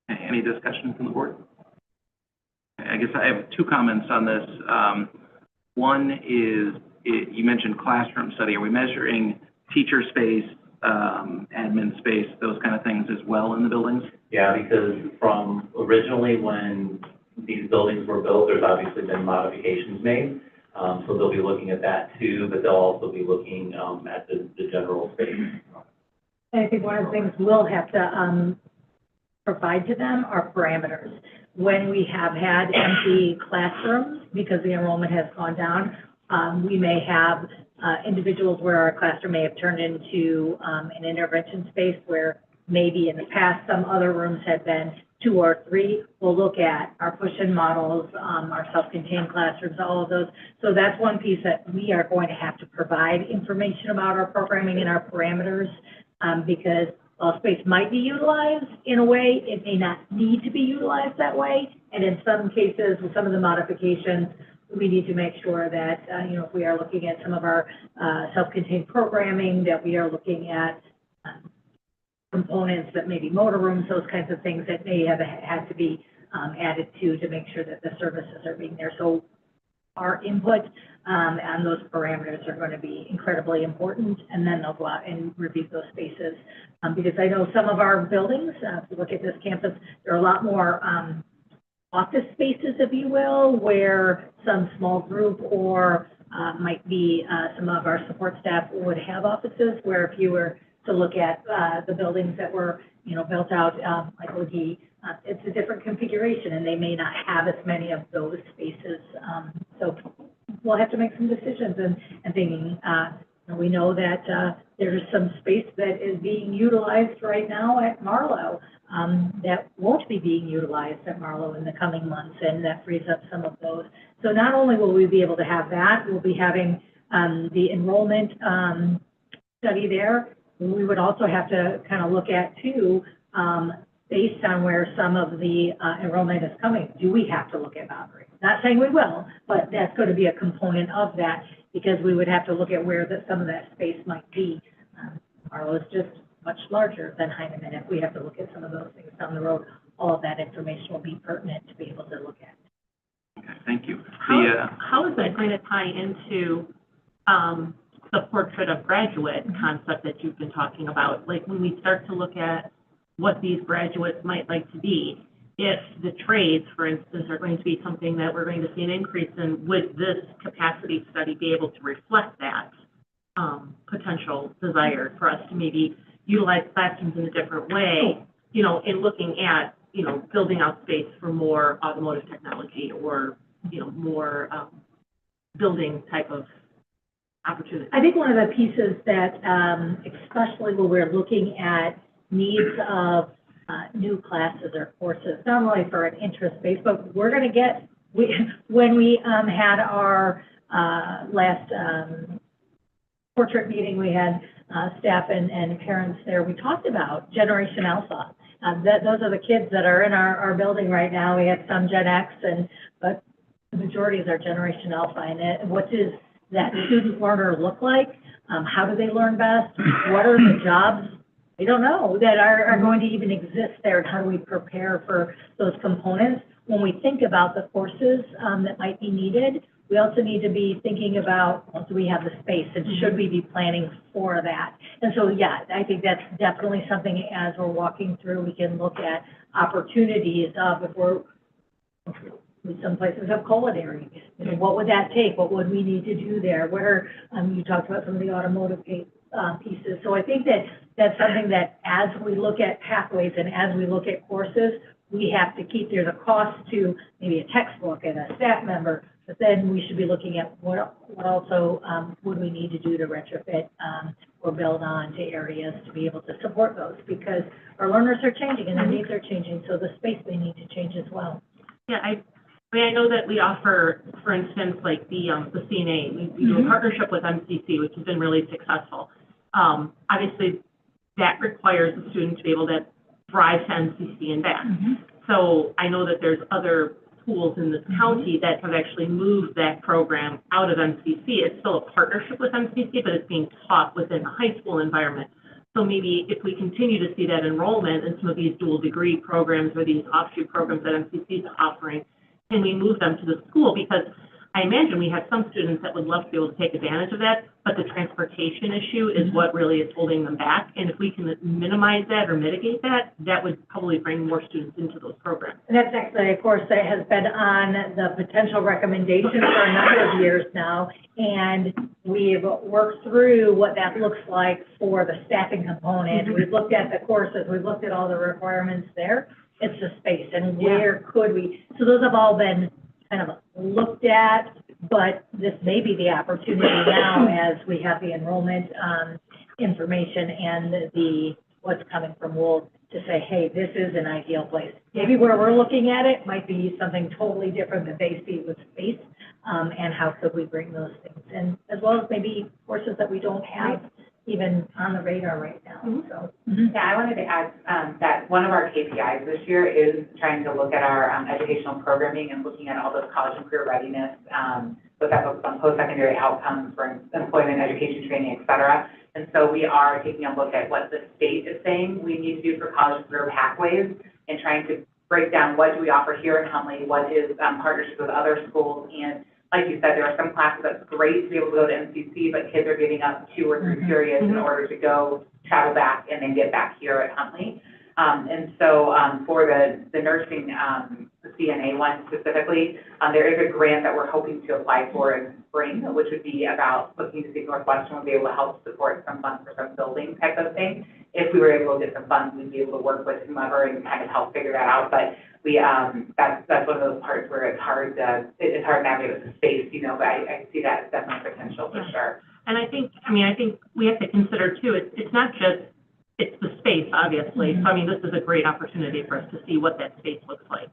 Any discussion from the board? I guess I have two comments on this. One is, you mentioned classroom study. Are we measuring teacher space, admin space, those kind of things as well in the buildings? Yeah, because from originally when these buildings were built, there's obviously been modifications made. So they'll be looking at that too, but they'll also be looking at the general space. I think one of the things we'll have to provide to them are parameters. When we have had empty classrooms, because the enrollment has gone down, we may have individuals where our classroom may have turned into an intervention space where maybe in the past some other rooms had been 2 or 3. We'll look at our push-in models, our self-contained classrooms, all of those. So that's one piece that we are going to have to provide information about our programming and our parameters, because while space might be utilized in a way, it may not need to be utilized that way. And in some cases, with some of the modifications, we need to make sure that, if we are looking at some of our self-contained programming, that we are looking at components that maybe motor rooms, those kinds of things that may have had to be added to make sure that the services are being there. So our input and those parameters are going to be incredibly important, and then they'll go out and review those spaces. Because I know some of our buildings, if you look at this campus, there are a lot more office spaces, if you will, where some small group or might be some of our support staff would have offices, where if you were to look at the buildings that were, built out like OD, it's a different configuration, and they may not have as many of those spaces. So we'll have to make some decisions and thinking. We know that there's some space that is being utilized right now at Marlowe that won't be being utilized at Marlowe in the coming months, and that frees up some of those. So not only will we be able to have that, we'll be having the enrollment study there. We would also have to kind of look at too, based on where some of the enrollment is coming, do we have to look at boundaries? Not saying we will, but that's going to be a component of that, because we would have to look at where some of that space might be. Marlowe is just much larger than Heinemann. If we have to look at some of those things down the road, all of that information will be pertinent to be able to look at. Okay, thank you. How is that going to tie into the portrait of graduate concept that you've been talking about? Like, when we start to look at what these graduates might like to be, if the trades, for instance, are going to be something that we're going to see an increase in, would this capacity study be able to reflect that potential desire for us to maybe utilize classrooms in a different way, in looking at, building out space for more automotive technology or, more building type of opportunity? I think one of the pieces that, especially when we're looking at needs of new classes or courses, not only for an interest base, but we're going to get, when we had our last, portrait meeting, we had, staff and parents there. We talked about Generation Alpha. Those are the kids that are in our building right now. We have some Gen X but the majority is our Generation Alpha. And what does that student learner look like? How do they learn best? What are the jobs, we don't know, that are going to even exist there? And how do we prepare for those components? When we think about the courses that might be needed, we also need to be thinking about, well, do we have the space, and should we be planning for that? And so, yeah, I think that's definitely something as we're walking through, we can look at opportunities of if some places have culinary. You know, what would that take? What would we need to do there? What are, you talked about some of the automotive pieces. So I think that's something that as we look at pathways and as we look at courses, we have to keep, there's a cost to maybe a textbook and a staff member, but then we should be looking at what also would we need to do to retrofit or build on to areas to be able to support those, because our learners are changing and their needs are changing, so the space may need to change as well. Yeah, I mean, I know that we offer, for instance, like the CNA, we do a partnership with MCC, which has been really successful. Obviously, that requires the student to be able to drive to MCC and back. So I know that there's other schools in this county that have actually moved that program out of MCC. It's still a partnership with MCC, but it's being taught within a high school environment. So maybe if we continue to see that enrollment in some of these dual degree programs or these offshoot programs that MCC is offering, can we move them to the school? Because I imagine we have some students that would love to be able to take advantage of that, but the transportation issue is what really is holding them back. And if we can minimize that or mitigate that, that would probably bring more students into those programs. And that's actually a course that has been on the potential recommendation for a number of years now. And we've worked through what that looks like for the staffing component. We've looked at the courses, we've looked at all the requirements there. It's the space and where could we, so those have all been kind of looked at, but this may be the opportunity now as we have the enrollment information and the what's coming from Wold to say, hey, this is an ideal place. Maybe where we're looking at it might be something totally different that they see with space, and how could we bring those things in, as well as maybe courses that we don't have even on the radar right now, so. Yeah, I wanted to add that one of our KPIs this year is trying to look at our educational programming and looking at all those college and career readiness, with that focus on post-secondary outcomes for employment, education, training, et cetera. And so we are taking a look at what the state is saying we need to do for college and career pathways and trying to break down what do we offer here in Huntley, what is partnerships with other schools. And like you said, there are some classes that's great to be able to go to MCC, but kids are giving up 2 or 3 periods in order to go travel back and then get back here at Huntley. And so for the nursing, the CNA one specifically, there is a grant that we're hoping to apply for in spring, which would be about looking to see if Northwestern would be able to help support some funds for some building type of thing. If we were able to get some funds, we'd be able to work with whomever and kind of help figure that out. But we, that's one of those parts where it's hard to navigate with the space, you know, but I see that as definitely potential for sure. And I think we have to consider too, it's not just, it's the space, obviously. So, I mean, this is a great opportunity for us to see what that space looks like.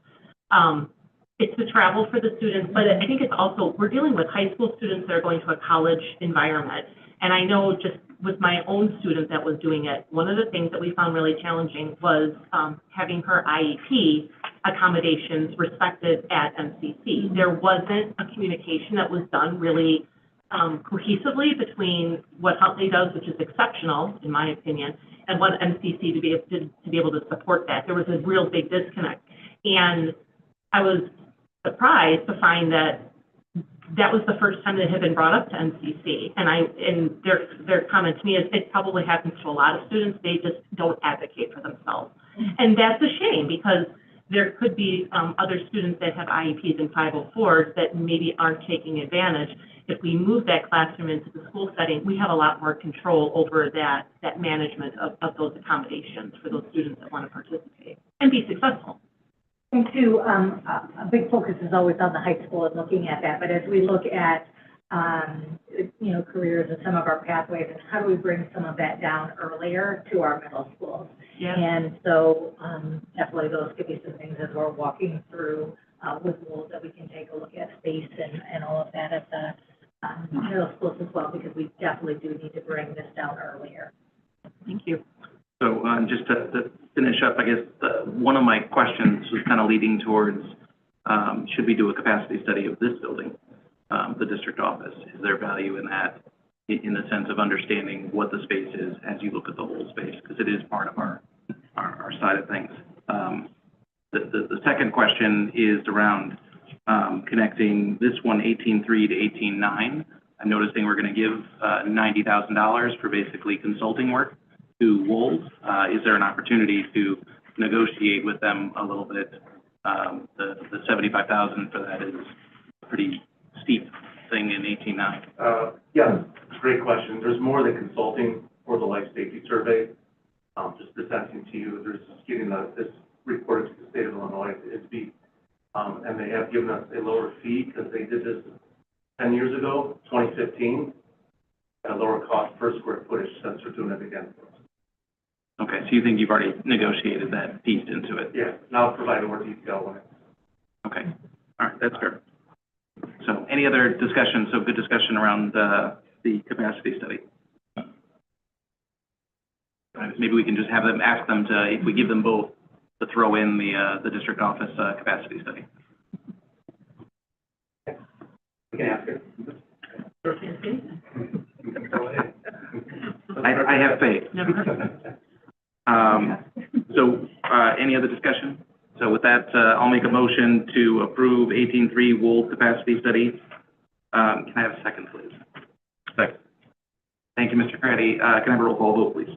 It's the travel for the students, but I think it's also, we're dealing with high school students that are going to a college environment. And I know just with my own student that was doing it, one of the things that we found really challenging was having her IEP accommodations respected at MCC. There wasn't a communication that was done really cohesively between what Huntley does, which is exceptional, in my opinion, and what MCC to be able to support that. There was a real big disconnect. And I was surprised to find that that was the first time that had been brought up to MCC. And their comment to me is it probably happens to a lot of students. They just don't advocate for themselves. And that's a shame because there could be other students that have IEPs and 504s that maybe aren't taking advantage. If we move that classroom into the school setting, we have a lot more control over that management of those accommodations for those students that want to participate and be successful. And two, a big focus is always on the high school and looking at that, but as we look at, you know, careers and some of our pathways, and how do we bring some of that down earlier to our middle schools? Yeah. And so, definitely those could be some things as we're walking through, with Wold that we can take a look at space and all of that at middle schools as well, because we definitely do need to bring this down earlier. Thank you. So, just to finish up, I guess, one of my questions was kind of leading towards, should we do a capacity study of this building, the district office? Is there value in that, in the sense of understanding what the space is as you look at the whole space? Because it is part of our side of things. The second question is around, connecting this one, 18.3 to 18.9. I'm noticing we're going to give, $90,000 for basically consulting work to Wold. Is there an opportunity to negotiate with them a little bit? The 75,000 for that is a pretty steep thing in 18.9. Yes, great question. There's more than consulting for the life safety survey. Just presenting to you, there's just getting this reported to the state of Illinois, to ISB. And they have given us a lower fee because they did this 10 years ago, 2015, at a lower cost per square footage since they're doing it again. Okay, so you think you've already negotiated that piece into it? Yeah, and I'll provide more detail when it's. Okay, all right, that's fair. So any other discussion? So good discussion around the capacity study. Maybe we can just have them, ask them to, if we give them both, to throw in the district office capacity study. We can ask her. Go ahead. I have faith. So, any other discussion? So with that, I'll make a motion to approve 18.3 Wold capacity study. Can I have a second, please? Second. Thank you, Mr. Craddy. Can I have a roll call vote, please?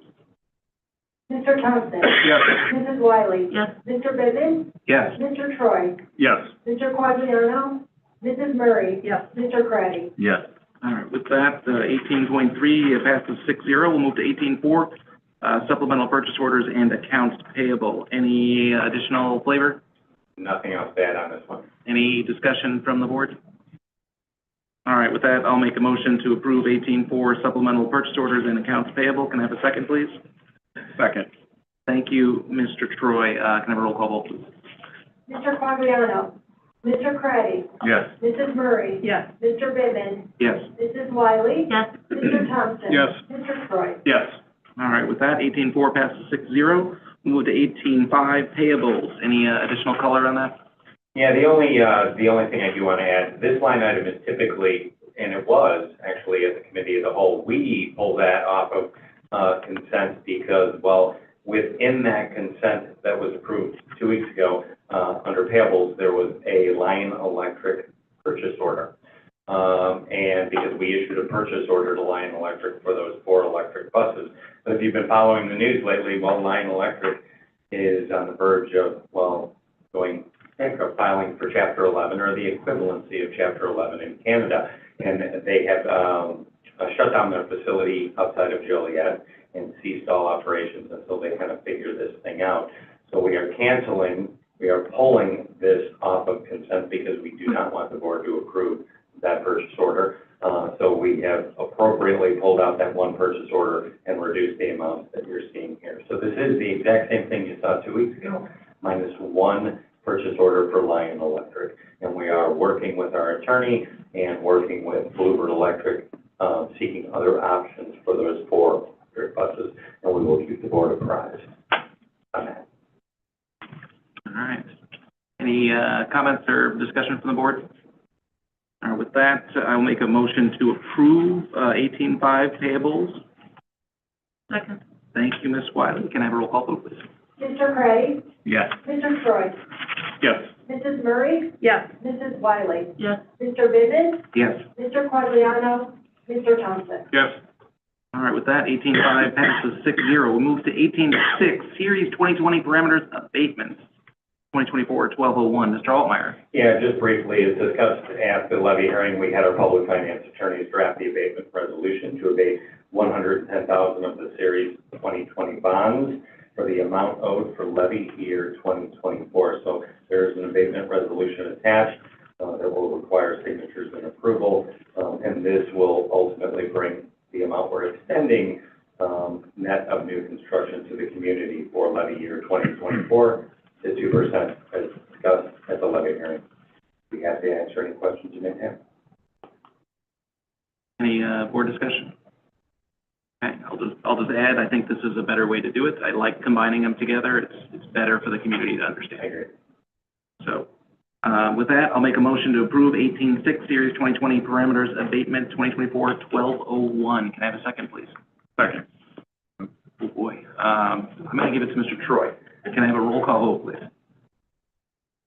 Mr. Thompson? Yes. Mrs. Wiley? Yes. Mr. Bivin? Yes. Mr. Troy? Yes. Mr. Quagliano? Mrs. Murray? Yes. Mr. Craddy? Yes. All right, with that, 18.3 passes 6-0. We'll move to 18.4, supplemental purchase orders and accounts payable. Any additional flavor? Nothing else to add on this one. Any discussion from the board? All right, with that, I'll make a motion to approve 18.4 supplemental purchase orders and accounts payable. Can I have a second, please? Second. Thank you, Mr. Troy. Can I have a roll call vote, please? Mr. Quagliano? Mr. Craddy? Yes. Mrs. Murray? Yes. Mr. Bivin? Yes. Mrs. Wiley? Yes. Mr. Thompson? Yes. Mr. Troy? Yes. All right, with that, 18.4 passes 6-0. We'll move to 18.5 payables. Any additional color on that? Yeah, the only thing I do want to add, this line item is typically, and it was actually at the committee as a whole, we pull that off of consent because, well, within that consent that was approved 2 weeks ago, under payables, there was a Lion Electric purchase order. And because we issued a purchase order to Lion Electric for those 4 electric buses. But if you've been following the news lately, well, Lion Electric is on the verge of, well, going bankrupt, filing for Chapter 11 or the equivalency of Chapter 11 in Canada. And they have shut down their facility outside of Joliet and ceased all operations until they kind of figure this thing out. So we are pulling this off of consent because we do not want the board to approve that purchase order. So we have appropriately pulled out that one purchase order and reduced the amount that you're seeing here. So this is the exact same thing you saw 2 weeks ago, minus one purchase order for Lion Electric. And we are working with our attorney and working with Bluebird Electric, seeking other options for those 4 electric buses, and we will keep the board apprised on that. All right. Any comments or discussion from the board? All right, with that, I'll make a motion to approve 18.5 payables. Second. Thank you, Ms. Wiley. Can I have a roll call vote, please? Mr. Craddy? Yes. Mr. Troy? Yes. Mrs. Murray? Yes. Mrs. Wiley? Yes. Mr. Bivin? Yes. Mr. Quagliano? Mr. Thompson? Yes. All right, with that, 18.5 passes 6-0. We'll move to 18.6, Series 2020 Parameters Abatements, 2024-1201. Mr. Altmeyer. Yeah, just briefly, as discussed at the levy hearing, we had our public finance attorneys draft the abatement resolution to abate $110,000 of the Series 2020 bonds for the amount owed for levy year 2024. So there's an abatement resolution attached that will require signatures and approval, and this will ultimately bring the amount we're extending net of new construction to the community for levy year 2024 to 2%, as discussed at the levy hearing. Be happy to answer any questions you may have. Any, board discussion? Okay, I'll just add, I think this is a better way to do it. I like combining them together. It's better for the community to understand. I agree. So, with that, I'll make a motion to approve 18-6 Series 2020 Parameters Abatement 2024-1201. Can I have a second, please? Second. Oh, boy. I'm going to give it to Mr. Troy. Can I have a roll call vote, please?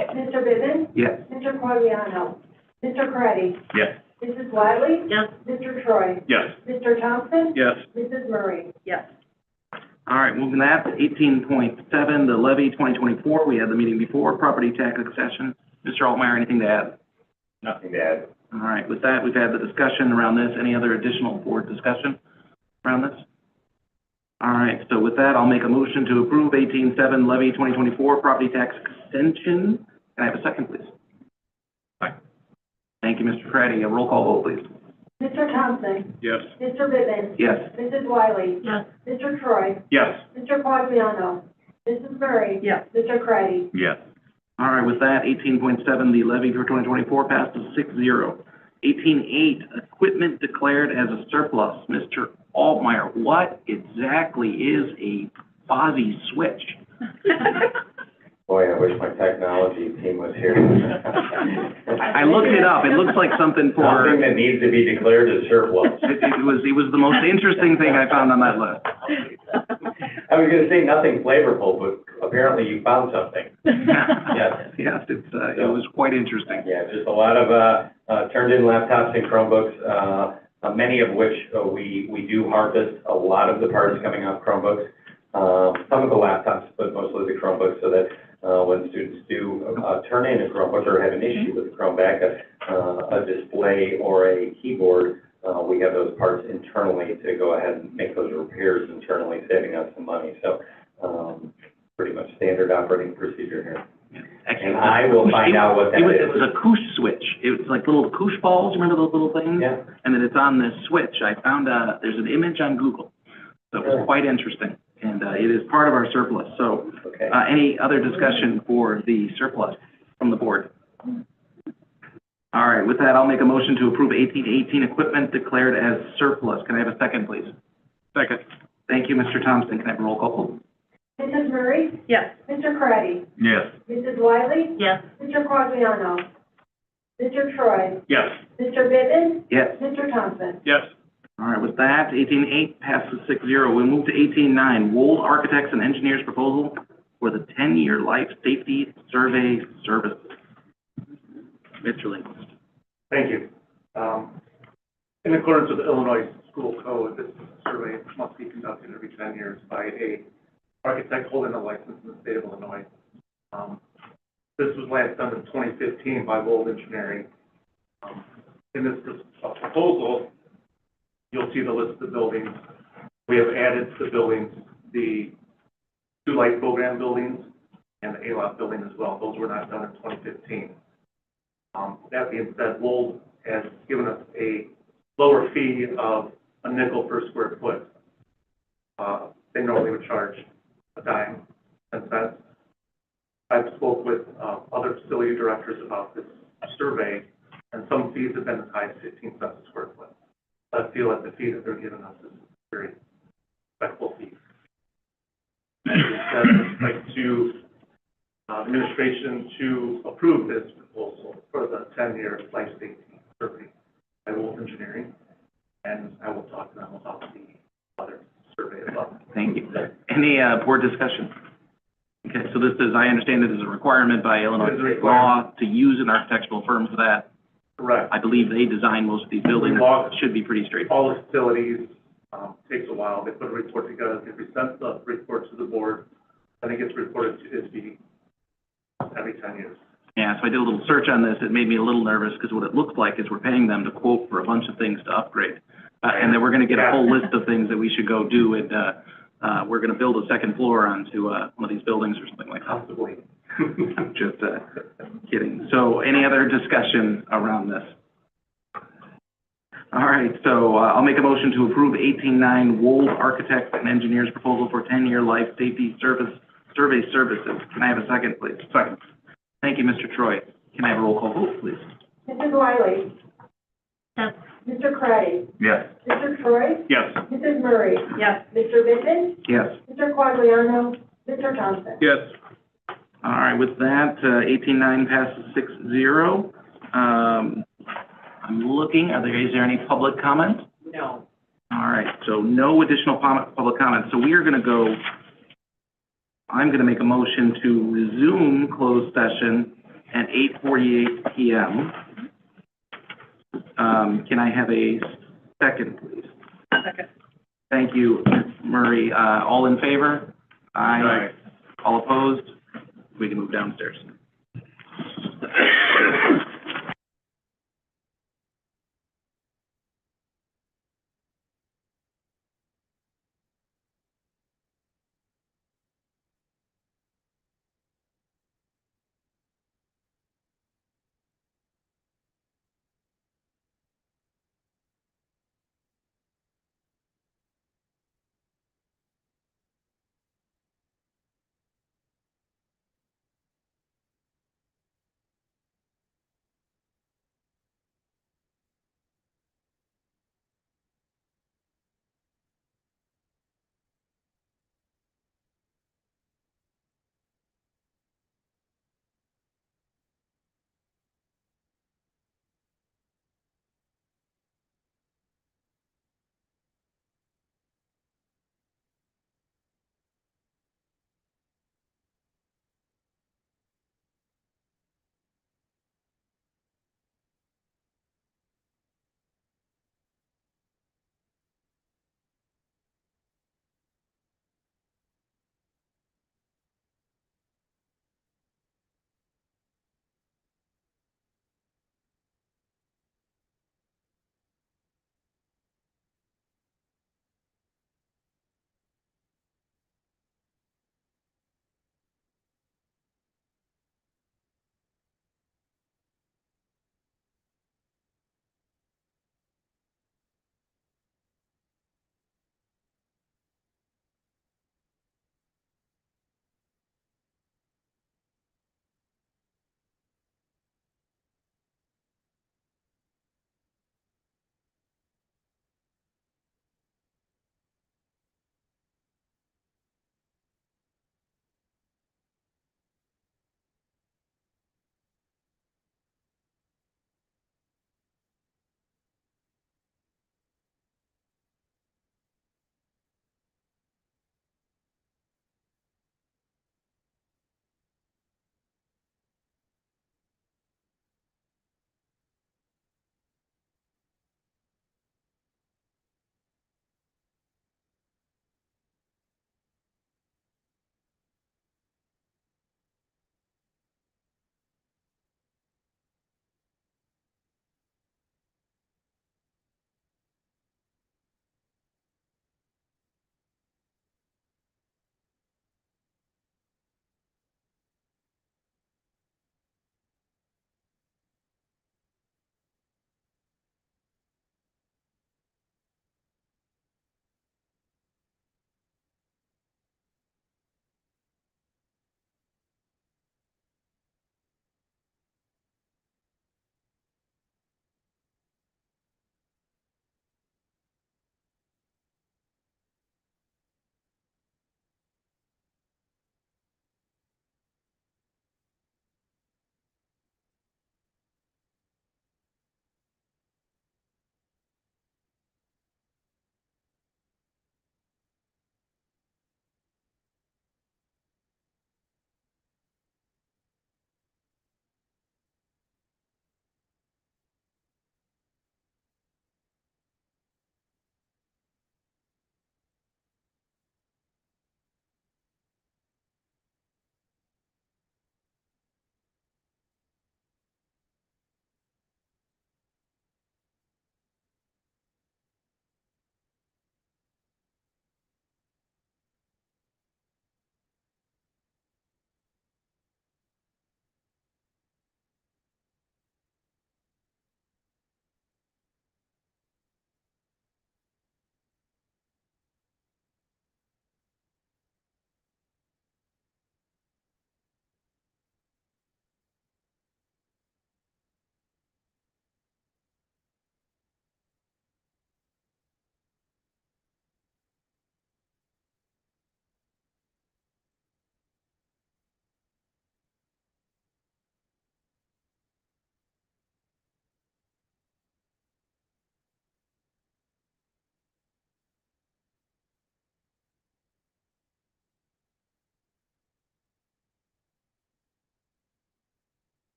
Mr. Bivin? Yes. Mr. Quagliano? Mr. Corretti? Yes. Mrs. Wiley? Yes. Mr. Troy? Yes. Mr. Thompson? Yes. Mrs. Murray? Yes. All right, moving that to 18.7, the levy 2024. We had the meeting before, property tax accession. Mr. Altmeyer, anything to add? Nothing to add. All right, with that, we've had the discussion around this. Any other additional board discussion around this? All right, so with that, I'll make a motion to approve 18.7 levy 2024 property tax extension. Can I have a second, please? Second. Thank you, Mr. Craddy. A roll call vote, please. Mr. Thompson? Yes. Mr. Bivin? Yes. Mrs. Wiley? Yes. Mr. Troy? Yes. Mr. Quagliano? Mrs. Murray? Yes. Mr. Corretti? Yes. All right, with that, 18.7, the levy for 2024 passes 6-0. 18.8, equipment declared as a surplus. Mr. Altmeyer, what exactly is a fuzzy switch? Boy, I wish my technology team was here. I looked it up. It looks like something for, Something that needs to be declared as surplus. it was the most interesting thing I found on that list. I was gonna say nothing flavorful, but apparently you found something. Yes. Yes, it was quite interesting. Yeah, just a lot of, turned-in laptops and Chromebooks, many of which we do harvest a lot of the parts coming off Chromebooks. Some of the laptops, but mostly the Chromebooks, so that, when students do, turn in a Chromebook or have an issue with a Chromebook, a display or a keyboard, we have those parts internally to go ahead and make those repairs internally, saving us some money. So, pretty much standard operating procedure here. Actually, And I will find out what that it is. was a koosh switch. It was like little koosh balls, remember those little things? Yeah. And then it's on this switch. I found, there's an image on Google. So it was Sure. quite interesting. And, it is part of our surplus. So, Okay. any other discussion for the surplus from the board? All right, with that, I'll make a motion to approve 1818 equipment declared as surplus. Can I have a second, please? Second. Thank you, Mr. Thompson. Can I have a roll call? Mrs. Murray? Yes. Mr. Corretti? Yes. Mrs. Wiley? Yes. Mr. Quagliano? Mr. Troy? Yes. Mr. Bivin? Yes. Mr. Thompson? Yes. All right, with that, 18.8 passes 6-0. We'll move to 18.9, Wold Architects and Engineers proposal for the 10-year life safety survey services. Mr. Lindquist. Thank you. In accordance with the Illinois School Code, this survey must be conducted every 10 years by a architect holding a license in the state of Illinois. This was last done in 2015 by Wold Engineering. In this proposal, you'll see the list of the buildings. We have added to the buildings the two light program buildings and the ALOT building as well. Those were not done in 2015. That being said, Wold has given us a lower fee of a nickel per square foot. They normally would charge a dime, 10 cents. I've spoke with other facility directors about this survey, and some fees have been as high as 15 cents a square foot. I feel that the fee that they're giving us is a very respectful fee. And I'd like to administration to approve this proposal for the 10-year life safety survey by Wold Engineering, and I will talk to them about the other survey as well. Thank you. Any board discussion? Okay, so this is, I understand it is a requirement by Illinois It is a state requirement. law to use an architectural firm for that. Correct. I believe they design most of these buildings. Walk- Should be pretty straightforward. All the facilities, takes a while. They put a report together. They present the report to the board. I think it's reported to ISB every 10 years. Yeah, so I did a little search on this. It made me a little nervous because what it looks like is we're paying them to quote for a bunch of things to upgrade. And then we're going to get a whole list of things that we should go do. And we're going to build a second floor onto one of these buildings or something like that. Possibly. I'm just kidding. So any other discussion around this? All right, so I'll make a motion to approve 18.9 Wold Architects and Engineers proposal for 10-year life safety survey services. Can I have a second, please? Second. Thank you, Mr. Troy. Can I have a roll call vote, please? Mrs. Wiley? Yes. Mr. Karati. Yes. Mr. Troy. Yes. Mrs. Murray. Yes. Mr. Bivin. Yes. Mr. Quagliano. Mr. Thompson. Yes. All right, with that, 18-9 passes 6-0. I'm looking, is there any public comment? No. All right, so no additional public comment. So we are going to go, I'm going to make a motion to resume closed session at 8:48 PM. Can I have a second, please? Second. Thank you, Ms. Murray. All in favor? Aye. All opposed? We can move downstairs.